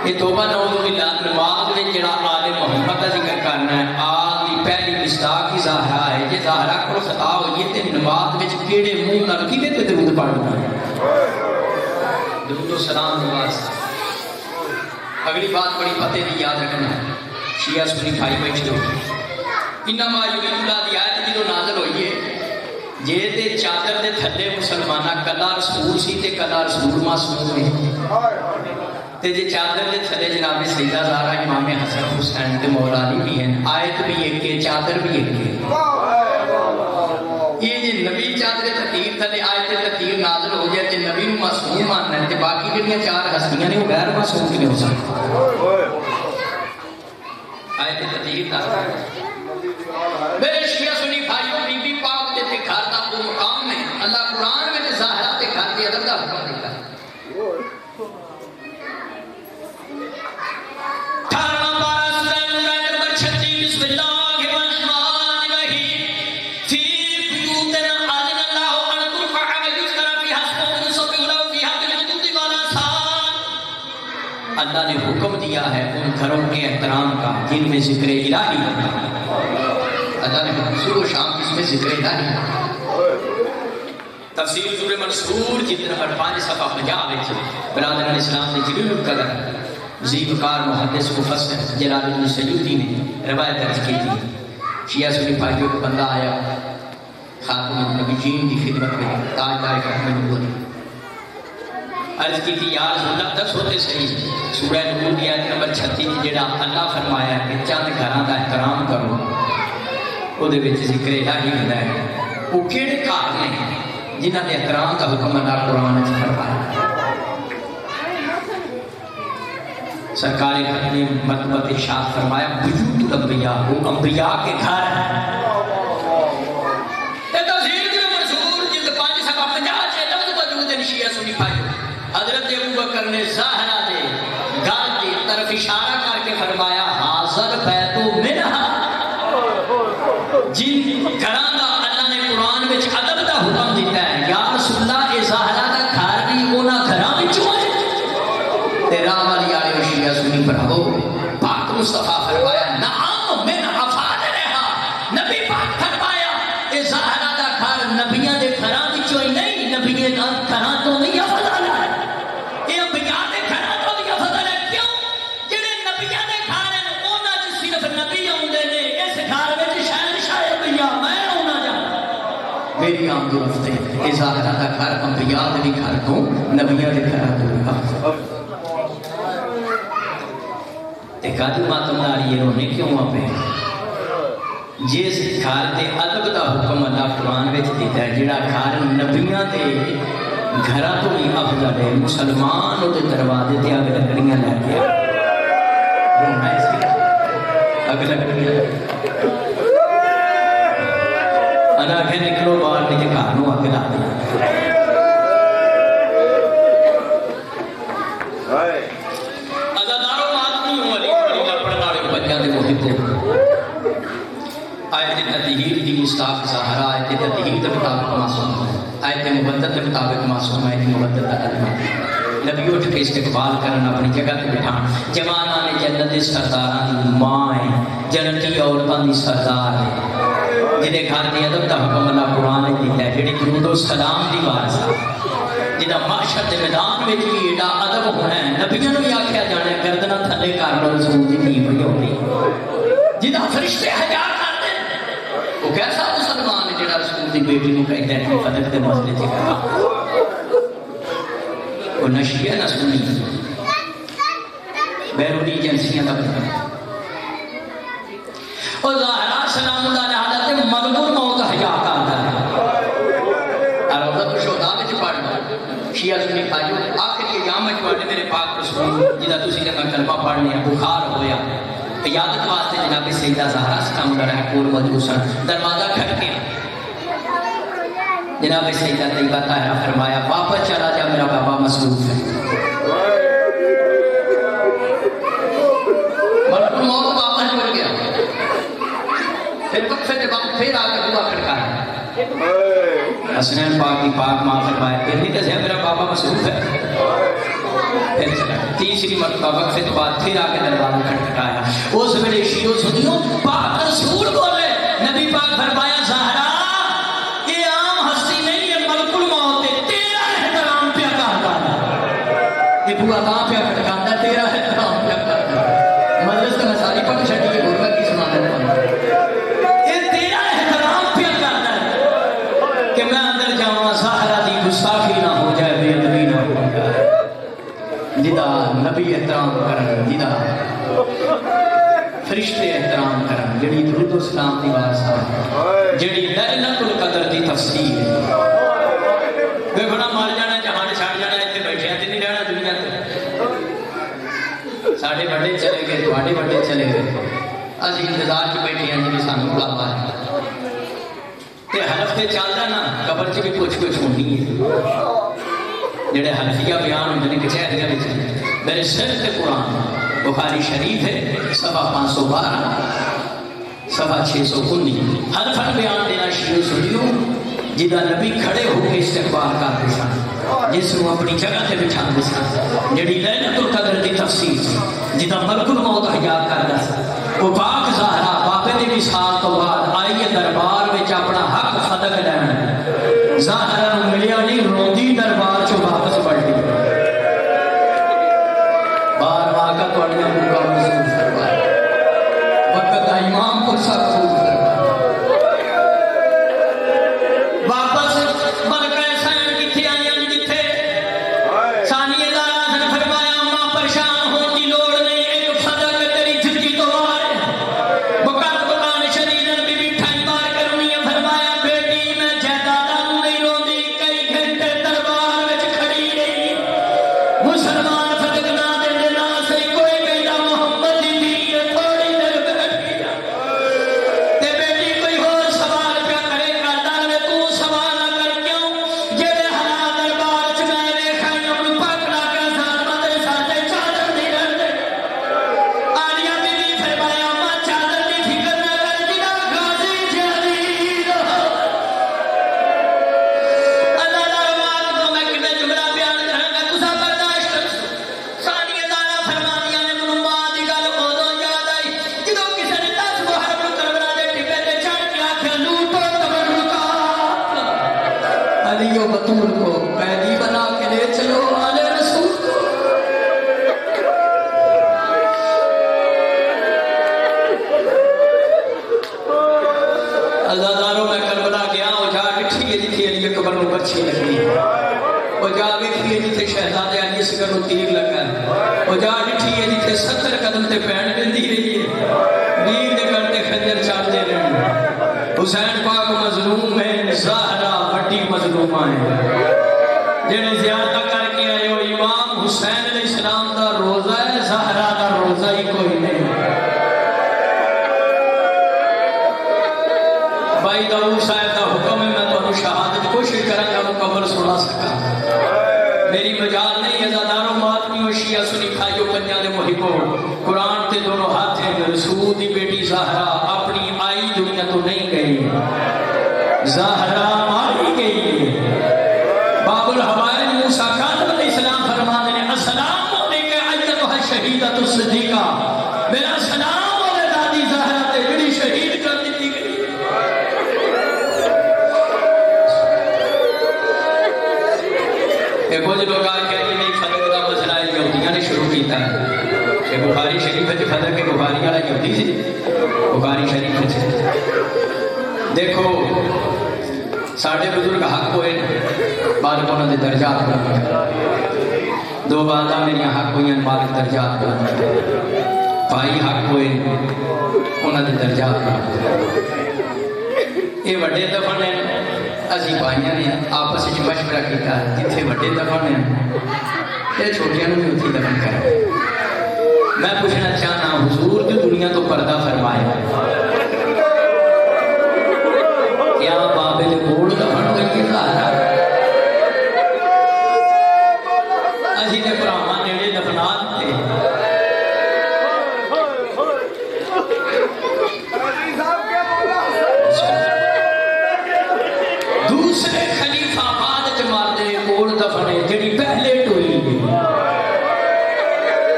یہ توبہ نعوذ باللہ نماز میں جڑا آل محمد کا ذکر کرنا ہے آل دی پہلی مصداق ہی زہرا ہے یہ زہرا کو خطا ہوئی تے نماز میں کیڑے منہ نال کیویں تے درود پڑھنا ہے درود و سلام دی واسطے اگلی بات بڑی پتے دی یاد رکھنا ہے شیعہ سنی بھائی بیٹھے ہو انما یرید اللہ دی آیت جدوں نازل ہوئی ہے جے تے چادر دے تھلے مسلمانہ کلا رسول سی تے کلا رسول معصوم ہے تے جے چادر دے تھلے جناب سیدہ زہرا امام حسن حسین تے مولا علی بھی ہیں آیت بھی ایک ہے چادر بھی ایک ہے یہ جے نبی چادر تطہیر تھلے آیت تطہیر نازل ہو جائے تے نبی نو معصوم ماننا ہے تے باقی جڑیاں چار ہستیاں نے وہ غیر معصوم کیویں ہو سکتی آیت تطہیر نازل میرے شیعہ سنی بھائیوں بی بی پاک دے گھر دا وہ مقام ہے اللہ قرآن میں زہرا تے گھر دے ادب دا حکم دیتا ہے اللہ نے حکم دیا ہے ان گھروں کے احترام کا جن میں ذکر الہی ہوتا ہے اللہ نے صبح و شام اس میں ذکر الہی ہوتا ہے تفسیر سورہ منصور جلد نمبر 5 صفحہ 50 وچ برادران اسلام نے جلیل القدر زیبکار محدث مفسر جلال الدین سیوطی نے روایت درج کی تھی شیعہ سنی بھائیوں کو بندہ آیا خاتم النبیین کی خدمت میں تاجدار ختم نبوت عرض کی تھی یا رسول اللہ 10 ہوتے صحیح سورہ نور کی آیت نمبر 36 جڑا اللہ فرمایا ہے کہ چند گھراں دا احترام کرو او دے وچ ذکر الہی ہوندا ہے وہ کیڑے گھر نے جنہاں دے احترام دا حکم اللہ قرآن وچ فرمایا سرکار نے مرتبہ ارشاد فرمایا بیوت الانبیاء وہ انبیاء کے گھر ہیں حضرت ابوبکر نے زہرا دے گھر کی طرف اشارہ کر کے فرمایا حاضر بیتو منہا جن گھراں دا اللہ نے قرآن وچ ادب دا حکم دیتا ہے یا رسول اللہ اے زہرا دا گھر بھی انہاں گھراں وچوں ہے تے راہ والی والے شیعہ سنی بھراو پاک مصطفیٰ فرمایا نعم من افاضلھا نبی پاک فرمایا اے زہرا دا گھر نبیاں دے گھراں وچوں ہی نہیں نبیاں دے گھراں تو نہیں افضل میری آمد و رفتے اے ظاہرہ دا گھر انبیاء دے گھر تو نبیاں دے گھر تو تے قادر ماتم داری یہ رونے کیوں آپے جس گھر دے ادب دا حکم اللہ قرآن وچ دیتا ہے جڑا گھر نبیاں دے گھراں تو بھی افضل ہے مسلمان دے دروازے تے اگ لکڑیاں لے کے رونا اس کی اگ لکڑیاں انا کہ نکلو باہر نکے کارنوں آگے لا دیا ازاداروں آدمی ہوں علی پڑھنا پڑھنارے بچہ دے محبوں آیت تطہیر دی مصطاق ظاہرہ آیت تطہیر دے مطابق معصوم ہے آیت مبدت دے مطابق معصوم ہے آیت مبدت دا کلمہ نبی اٹھ کے استقبال کرنا اپنی جگہ پہ بٹھان جوانان جنت سرداراں دی ماں ہے جنتی عورتاں دی سردار ہے جہے گھر دی ادب دا حکم اللہ قرآن نے لکھا ہے، جہی درود و سلام دی وارث ہے، جہاں معاشر دے میدان میں بھی ایڈا ادب ہونا ہے، نبیوں نے بھی آخیا جانا ہے گردنا تھلے کر لو رسول دی نہیں ہوئی ہوتی، جہاں فرشتے حیا کرتے ہیں، وہ کیسا مسلمان ہے جہاں رسول دی بیٹی کو کہتا ہے کہ فدق دے مسئلے سے کہا وہ نہ شیعہ نہ سنی بیرونی ایجنسیاں کا بتا اور ظاہرہ سلام اللہ نے حالت مغبور موت حیا کرتا ہے اور عورت شہداء وچ پڑھنا شیعہ سنی بھائیو آخری ایام وچ پڑھنے میرے پاک رسول جہاں تسی نے کلمہ پڑھنے بخار ہویا عیادت واسطے جناب سیدہ زہرا سلام اللہ علیہ پور موجود سن دروازہ کھٹکیا جناب سیدہ طیبہ طاہرہ فرمایا واپس چلا جا میرا بابا مصروف ہے ملک الموت واپس جڑ گیا پھر وقفے کے بعد پھر آ کے دعا کھڑکایا حسنین پاک کی پاک ماں فرمایا پھر نہیں کہتے میرا بابا مصروف ہے پھر چلا تیسری مرتبہ وقفے کے بعد پھر آ کے دروازہ کھٹکایا اس ویلے شیعو سنیو پاک رسول بولے نبی پاک فرمایا زہرا یہ عام ہستی نہیں ہے ملک الموت ہے تیرا احترام پیا کرتا یہ بوا کہاں پیا کھٹکاتا تیرا احترام پیا کرتا مجلس کا مسالی پاک چھٹی کے گھر کی سمانے یہ تیرا احترام پیا کرتا ہے کہ میں اندر جاؤں زہرا دی گستاخی نہ ہو جائے بے ادبی نہ ہو جائے جدا نبی احترام کرن جدا فرشتے احترام کرن جڑی درود و سلام دی وارثہ جڑی لیلۃ القدر دی تفسیر کوئی بڑا مار جانا جہان چھڑ جانا ایتھے بیٹھے تے نہیں رہنا دنیا تے ساڈے بڑے چلے گئے تواڈے بڑے چلے گئے اسی انتظار چ بیٹھے ہیں جی سانو بلاوا ہے تے حلف تے چلدا نا قبر چ بھی کچھ ہونی ہے جڑے حلفیہ بیان ہوندے نے کچہریاں وچ میرے سر تے قرآن بخاری شریف ہے صفحہ 512 صفحہ 619 حلفن بیان دینا شروع سنیو جدا نبی کھڑے ہو کے استقبال کرتے سن جس کو اپنی جگہ تے بچھاندے سن جڑی لیلۃ القدر دی تفسیر جدا ملک الموت حیا کردا سی وہ پاک زہرا باپے دی وصال تو بعد آئی دربار وچ اپنا حق صدق لین زہرا نوں ملیا نہیں روندی دربار چوں واپس پلٹ گئی بار بار کا توڑنے موقع محسوس کروایا وقت کا امام کو سب خوب کروایا واپس بلکہ سین کتھے آئیں جتھے ثانی ادارہ نے فرمایا ماں پریشان ہون کی لوڑ نہیں ایک صدق تیری جھکی تو آئے بکات بکان شریدن بی بی ٹھائی بار کرنی فرمایا بیٹی میں جہدادہ نہیں روندی کئی گھنٹے دربار وچ کھڑی رہی مسلمان بطول کو قیدی بنا کے لے چلو آل رسول کو عزاداروں میں کربلا گیا وہ جا ڈٹھی ہے جتھی علی قبر نو بچھی لگی وہ جا ڈٹھی ہے جتھے شہزادے علی اصغر نو تیر لگا وہ جا ڈٹھی ہے جتھے 70 قدم تے پین پندی رہی ہے ویر دے کرتے خنجر چاڑتے رہے حسین پاک مظلوم ہے زہرا بڑی مظلومہ ہے جنہیں زیادہ کر کے آئے ہو امام حسین علیہ السلام دا روزہ ہے زہرا دا روزہ ہی کوئی نہیں بھائی داؤد صاحب دا حکم ہے میں تو شہادت کوشش کرا کہ مکمل سنا سکا میری مجال نہیں ہے زاداروں ماتمی و شیعہ سنی کھائیو کنیا دے محبو قرآن تے دونوں ہاتھ ہیں رسول دی بیٹی زہرا اپنی آئی دنیا تو نہیں گئی زہرا ماری گئی باب الحوائل موسیٰ کاظم علیہ السلام فرمانے نے السلام علیکہ ایتھا شہیدۃ الصدیقہ میرا سلام اور دادی زہرا تے بڑی شہید کر دی گئی کہ کچھ لوگ آ کے نہیں فتح کا مسئلہ ہے یہودیاں نے شروع کیتا ہے کہ بخاری شریف ہے فتح کے بخاری والا یہودی سی بخاری شریف ہے دیکھو ساڑھے بزرگ حق ہوئے مالک انہوں نے درجات بلند دو والدہ میری حق ہوئی ہیں مالک درجات بلند بھائی حق ہوئے انہوں نے درجات بلند یہ وڈے دفن ہیں اسی بھائیاں نے آپس میں مشورہ کیتا ہے جتھے وڈے دفن ہیں یہ چھوٹیاں بھی اتھی دفن کریں میں پوچھنا چاہنا حضور جو دنیا تو پردہ فرمائے کیا بابے نے کوڑ دفن کر کے کہا اسی نے براہمہ نیڑے دفنات تھے دوسرے خلیفہ بعد جماعت دے کوڑ دفنے جڑی پہلے ٹولی گئی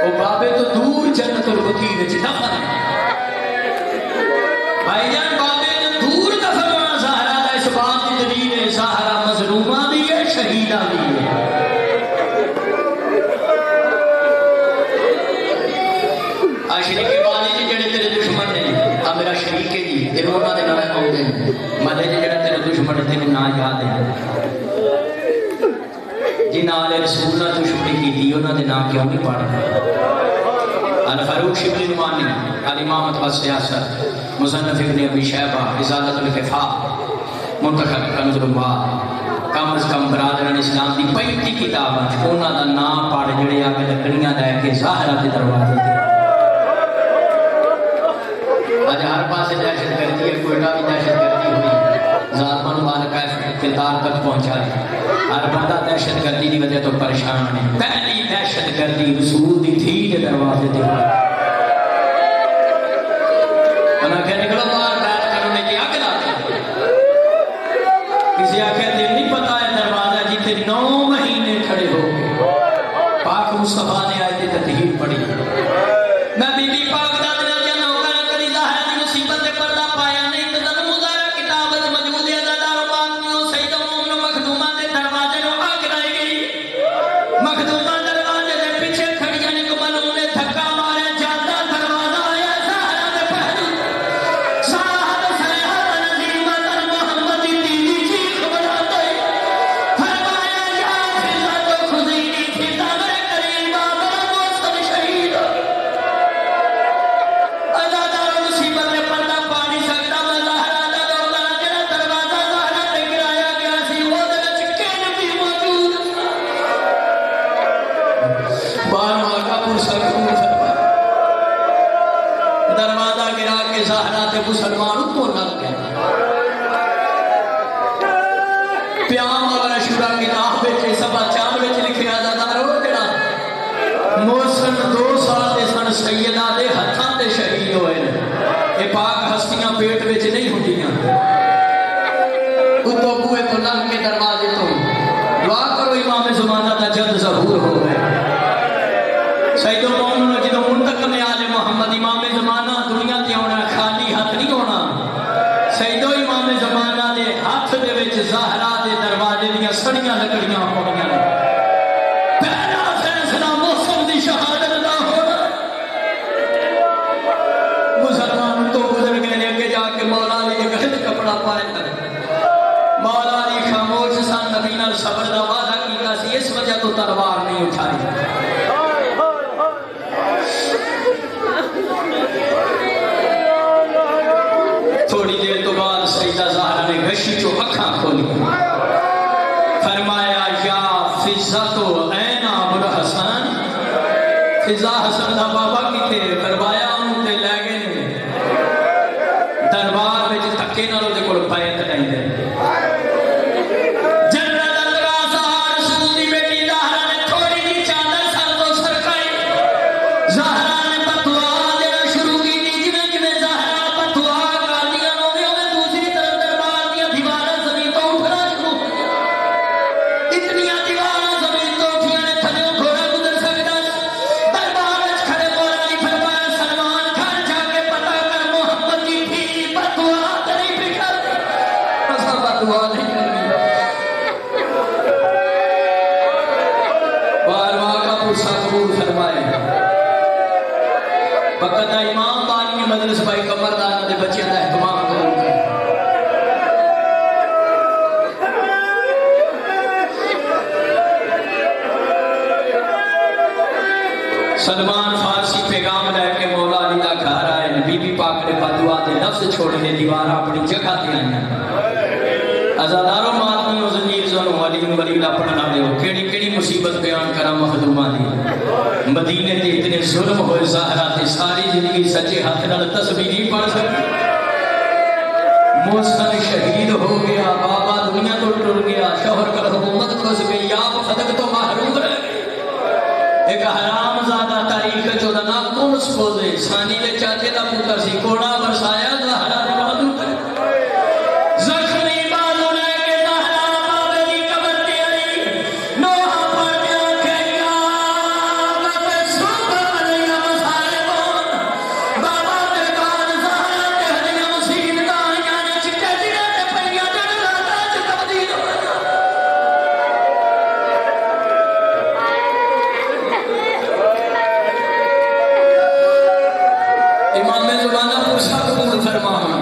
وہ بابے تو دور جنت البقیع وچ دفن بھائی جان بابے نے دور دفن ہونا زہرا دا اس بات کی دلیل ہے زہرا مظلومہ بھی ہے شہیدہ بھی ہے شریک والی جی جڑے تیرے دشمن نے میرا شریک ہے جی تیرے انہوں نے نام آؤں دے مدے جی جڑا تیرے دشمن ہے تیرے نام یاد ہے جی نال رسول اللہ دشمنی کی تھی انہوں نے نام کیوں نہیں پڑھا الفاروق شبلی نمانی الامامت و سیاست مصنف ابن ابی شیبہ ازالت الکفا منتخب کنز الاموال کم از کم برادران اسلام دی 35 کتاباں انہوں دا نام پڑھ جڑے آگے لکڑیاں دے کے ظاہرہ دے دروازے دے آج ہر پاسے دہشت گردی ہے کوئٹہ بھی دہشت گردی ہوئی ظالمان مالکہ اقتدار تک پہنچا ہے ہر بندہ دہشت گردی کی وجہ تو پریشان ہے پہلی دہشت گردی رسول دی تھی کے دروازے دے انہاں کہ نکلو باہر بیٹھ کر انہیں کی آگ لاتے کسی آخر دل نہیں پتا ہے دروازہ جیتے 9 مہینے کھڑے ہو گئے پاک مصطفیٰ نے آئے تھے تطہیر پڑھی میں بی بی پاک دا مسلمان کو لگ گئے پیام والا شورا کتاب بیچے سبا چار بیچ لکھے آزادہ رو جڑا موسن 2 سال دے سن سیدہ دے ہتھاں دے شہید ہوئے یہ پاک ہستیاں پیٹ بیچ نہیں ہوتیاں اتو بوئے تو لنگ کے دروازے تو دعا کرو امام زمانہ دا جلد ظہور ہو گئے سید مومن جدو منتقل آل محمد امام زمانہ دنیا تے ہونا خالی ہاتھ نہیں ہونا سیدو امام زمانہ دے ہاتھ دے وچ زہرا دے دروازے دیاں سڑیاں لکڑیاں ہونیاں پہلا فیصلہ محسن دی شہادت دا ہونا مسلمان تو گزر گئے اگے جا کے مولا علی کے گھر کپڑا پائے مولا علی خاموش سان نبی نال صبر دا وعدہ کیتا سی اس وجہ تو تلوار نہیں اٹھائی تھوڑی دیر تو بعد سیدہ زہرا نے گشی چو اکھاں کھولی فرمایا یا فضہ این ابو حسن فضہ حسن دا بابا کی تھے فرمایا انہوں نے لے گئے دربار میں جو تکے نہ رو دے کو پائت نہیں دے کے آئیں ازاداروں ماتمی و زنجیر زنوں ولی ولیلہ پڑھنا دے ہو کیڑی مصیبت بیان کرا مخدومہ دی مدینے تے اتنے ظلم ہوئے زہرہ تے ساری زندگی سچے ہاتھ نال تسبیح نہیں پڑھ سکتی محسن شہید ہو گیا بابا دنیا تو ٹر گیا شوہر کر حکومت کھس گئی آپ خدق تو محروم رہ گئے ایک حرام زادہ تاریخ چودہ نا کون سپوزے سانی دے چاچے دا پوتر سی کوڑا برسایا زہرہ دے بہدو کر زخمی بازو لے کے زہرہ بابے دی قبر تیری نوحہ پر دیا کھیا بابے سوپر بلیا مسائے بون بابا دے کار زہرہ تے ہریا مسیح دا یعنی چکے دینے تے پہیا جڑ لاتا چکا دین امام زمانہ پرسا قبول فرمانا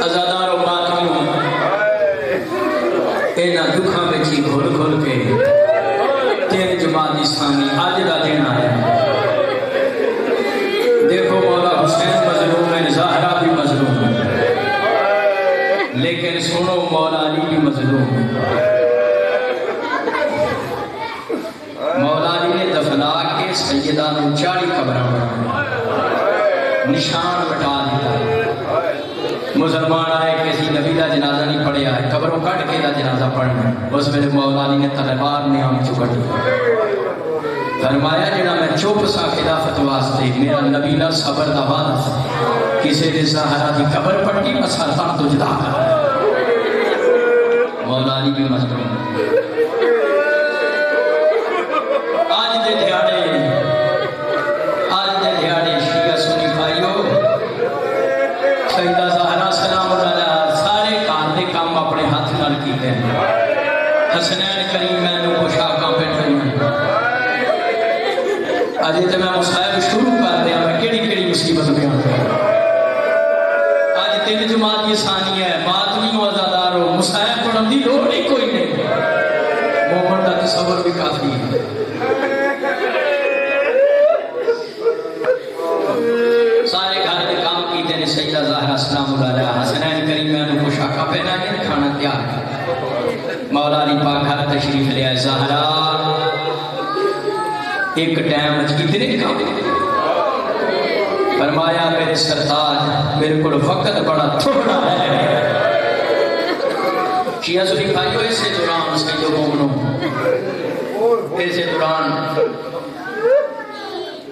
ازادار و ماتمیوں اینا دکھاں بچی کھول کھول کے تین جماعت اسلامی آج دا دن آیا دیکھو مولا حسین مظلوم ہے زہرہ بھی مظلوم ہے لیکن سنو مولا علی بھی مظلوم ہے مولا علی نے دفنا کے سیدان 40 قبروں نشان بٹا دیتا مسلمان آئے کسی نبی دا جنازہ نہیں پڑھیا ہے قبروں کٹ کے دا جنازہ پڑھنا اس میں مولا علی نے تلوار نیام چکٹ فرمایا جنا میں چوپ سا خلافت واسطے میرا نبی لا صبر دا وعدہ کسی نے زہرہ دی قبر پڑھی مسا تن تو جدا کر مولا علی بھی مظلوم آج دے دیاڑے شیعہ سنی بھائیو سیدہ زہرہ سلام اللہ سارے کار دے کام اپنے ہاتھ نال کیتے ہیں حسنین کریم میں نے پوشاکاں بیٹھے ہیں آج تے میں مصائب شروع کر دیا میں کیڑی مصیبت بیان کروں آج تین جماعت یہ ثانی ہے ماتمی و ازادارو مصائب پڑھن دی لوڑ نہیں کوئی نہیں مومن دا تصور بھی کافی ہے سارے گھر کے کام کیتے نے سیدہ زہرہ سلام اللہ حسنین کریم میں کو شاکہ پہنا ہے کھانا تیار مولا علی پاک گھر تشریف لے آئے زہرہ ایک ٹائم اتنے کام فرمایا میرے سرتاج میرے کو وقت بڑا تھوڑا ہے شیعہ سنی بھائیو اسے دوران سیدو مومنوں اسے دوران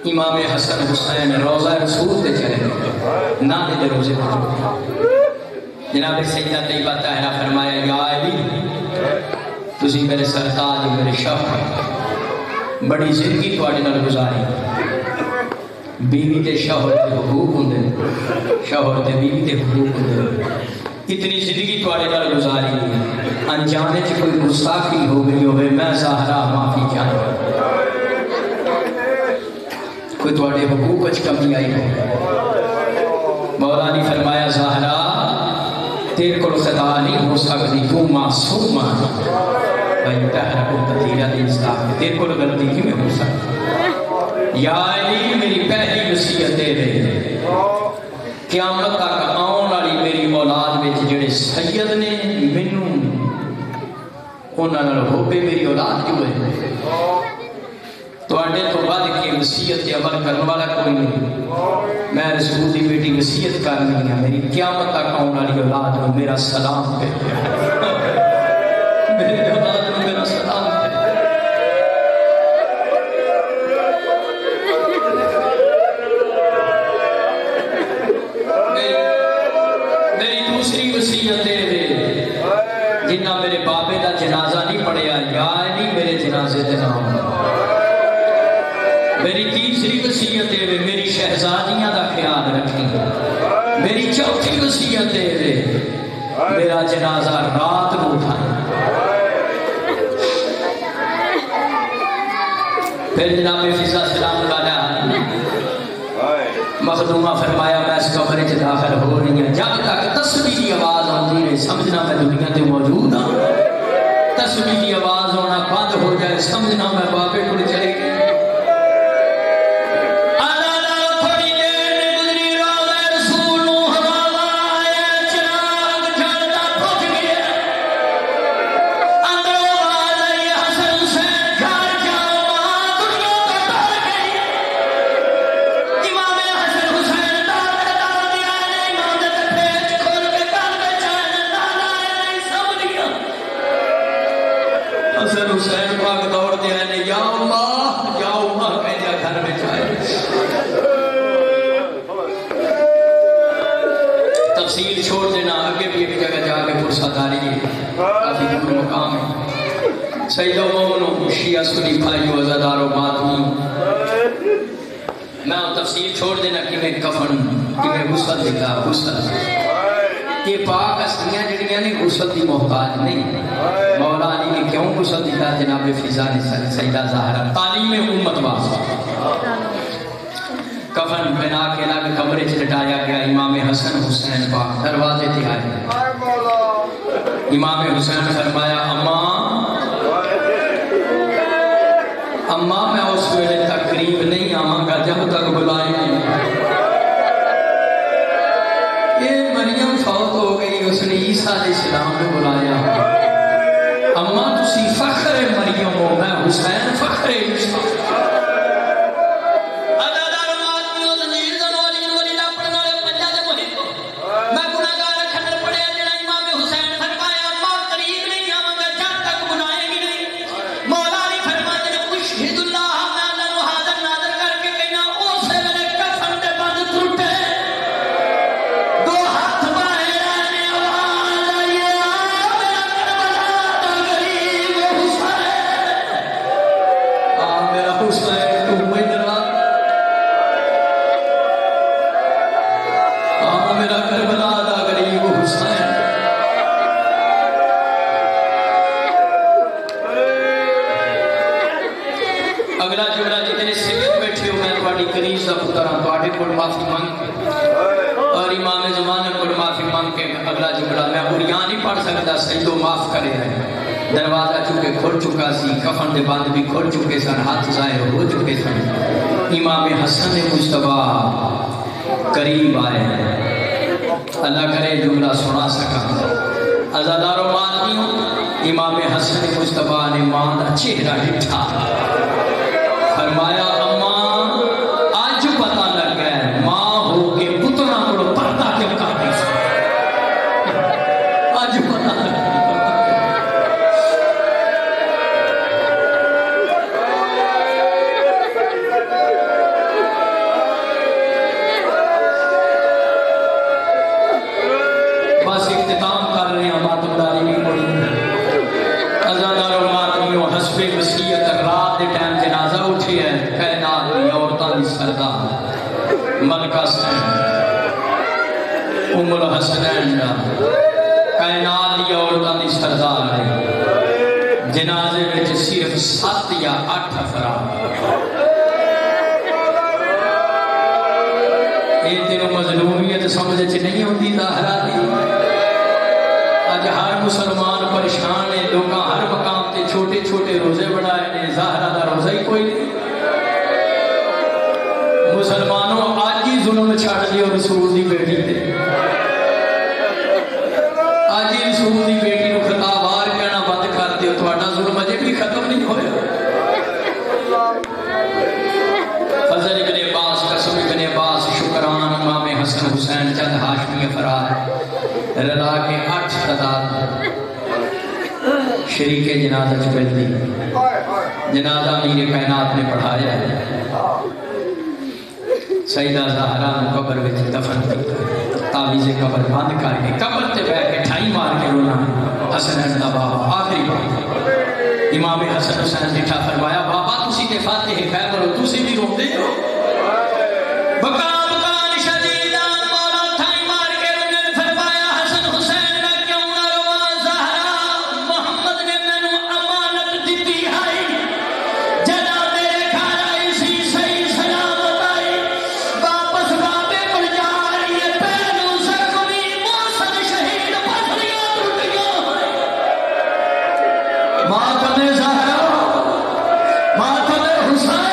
امام حسن حسین روزہ رسول دے چلے گئے نانے دے روزے پر جناب سیدہ طیبہ طاہرہ فرمایا یا علی تسی میرے سرتاج میرے شوق بڑی زندگی تواڈے نال گزاری بیوی تے شوہر دے حقوق ہوندے شوہر تے بیوی تے حقوق ہوندے اتنی زندگی تواڈے نال گزاری انجانے چ کوئی گستاخی ہو گئی ہوئے میں زہرہ معافی چاہتا کوئی تواڈے حقوق وچ کمی آئی ہو مولا نے فرمایا زہرہ تیرے کو خطا نہیں ہو سکتی تو معصوم بھائی تحرک تطیرہ انصاف تیرے کو غلطی کی میں ہو سکتی یا علی میری پہلی وصیت دے قیامت تک آن والی میری اولاد وچ جڑے سید نے مینوں انہاں نال ہوبے میری اولاد جو ہے تواڈے تو بعد کی وصیت عمل کرنے والا کوئی نہیں میں رسول دی بیٹی وصیت کرنی ہے میری قیامت تک آنے والی اولاد کو میرا سلام دے میری اولاد کو میرا سلام دے میری دوسری وصیت دے جنہ میرے بابے دا جنازہ نہیں پڑھیا یا نہیں میرے جنازے دے نام میری تیسری وصیت ہے میری شہزادیاں دا خیال رکھیں میری چوتھی وصیت ہے میرا جنازہ رات کو اٹھائیں پھر جناب فضا سلام علیہ مخدومہ فرمایا میں اس قبر سے داخل ہو رہی ہیں جب تک تسبیح کی آواز آتی ہے سمجھنا میں دنیا تے موجود ہوں تسبیح کی آواز ہونا بند ہو جائے سمجھنا میں بابے کو چلے گئے تفصیل چھوڑ دینا، آگے بھی ایک جگہ جا کے پرساداری ہے، کافی دور مقام ہے۔ سیدہ مومنو شیعہ سنی بھائیو عزادارو ماتمی، میں تفصیل چھوڑ دینا کہ میں کفن کہ میں غسل دیتا غسل یہ پاک اسلیاں جڑیاں نے غسل دی محتاج نہیں۔ مولا علی نے کیوں غسل دیتا؟ جناب فضا نے سیدہ زہرا تعلیم امت واسطے کفن بنا کے لگ کمرے چ لٹایا گیا۔ امام حسن حسین پاک دروازے تے آئے، امام حسین فرمایا اماں میں اس ویلے تک قریب نہیں آواں گا جب تک بلائیں گے۔ یہ مریم فوت ہو گئی، اس نے عیسیٰ علیہ السلام نے بلایا، اماں تسی فخر مریم ہو، میں حسین فخر عیسیٰ۔ اور امام زمانہ کو معافی مانگ کے اگلا جملہ میں بریان نہیں پڑھ سکتا، سیدو معاف کرے ہے۔ دروازہ چکے کھل چکا سی، کفن دے بند بھی کھل چکے سن، ہاتھ ظاہر ہو چکے سن۔ امام حسن مصطفیٰ قریب آئے، اللہ کرے جملہ سنا سکا۔ عزادارو ماتمیوں، امام حسن مصطفیٰ نے ماں دا چہرہ ڈٹھا، فرمایا ام الحسنین کائنات دی عورتاں دی سردار ہے، جنازے وچ صرف 7 یا 8 افراد۔ یہ تینوں مظلومیت سمجھ چ نہیں ہوندی ظاہرہ دی؟ اج ہر مسلمان پریشان ہے، لوگ ہر مقام تے چھوٹے چھوٹے روزے بنائے نے، ظاہرہ دا روزہ ہی کوئی نہیں۔ مسلمانوں آج ہی ظلم چھڑ دیو رسول دی بیٹی تے، آج ہی رسول دی بیٹی نو خطابار کہنا بند کر دیو، تہاڈا ظلم اجے بھی ختم نہیں ہویا۔ فضل ابن عباس، قاسم ابن عباس، شکران امام حسن حسین چند ہاشمی افراد رلا کے 8 تعداد شریک جنازہ چپل دی، جنازہ امیر کائنات نے پڑھایا ہے۔ سیدہ زہرا نے قبر وچ دفن کیتا، تعویذ قبر بند کر کے قبر تے بیٹھ کے ٹھائی مار کے رونا۔ حسنین دا بابا آخری بات امام حسن حسین ڈٹھا، فرمایا بابا تسی تے فاتح خیبر ہو، تسی بھی روندے ہو؟ بکا بکان شدیدان مولا ٹھائی مار کے رونے، فرمایا حسن حسین میں کیوں نہ رواں، زہرا محمد نے مینوں امانت دتی ہے، جنا میرے گھر آئی سی صحیح سلامت آئی، واپس بابے کو جا رہی ہے، پہلو زخمی موسم شہید پھسلیاں ٹوٹیاں، ماتم زہرا ماتم حسین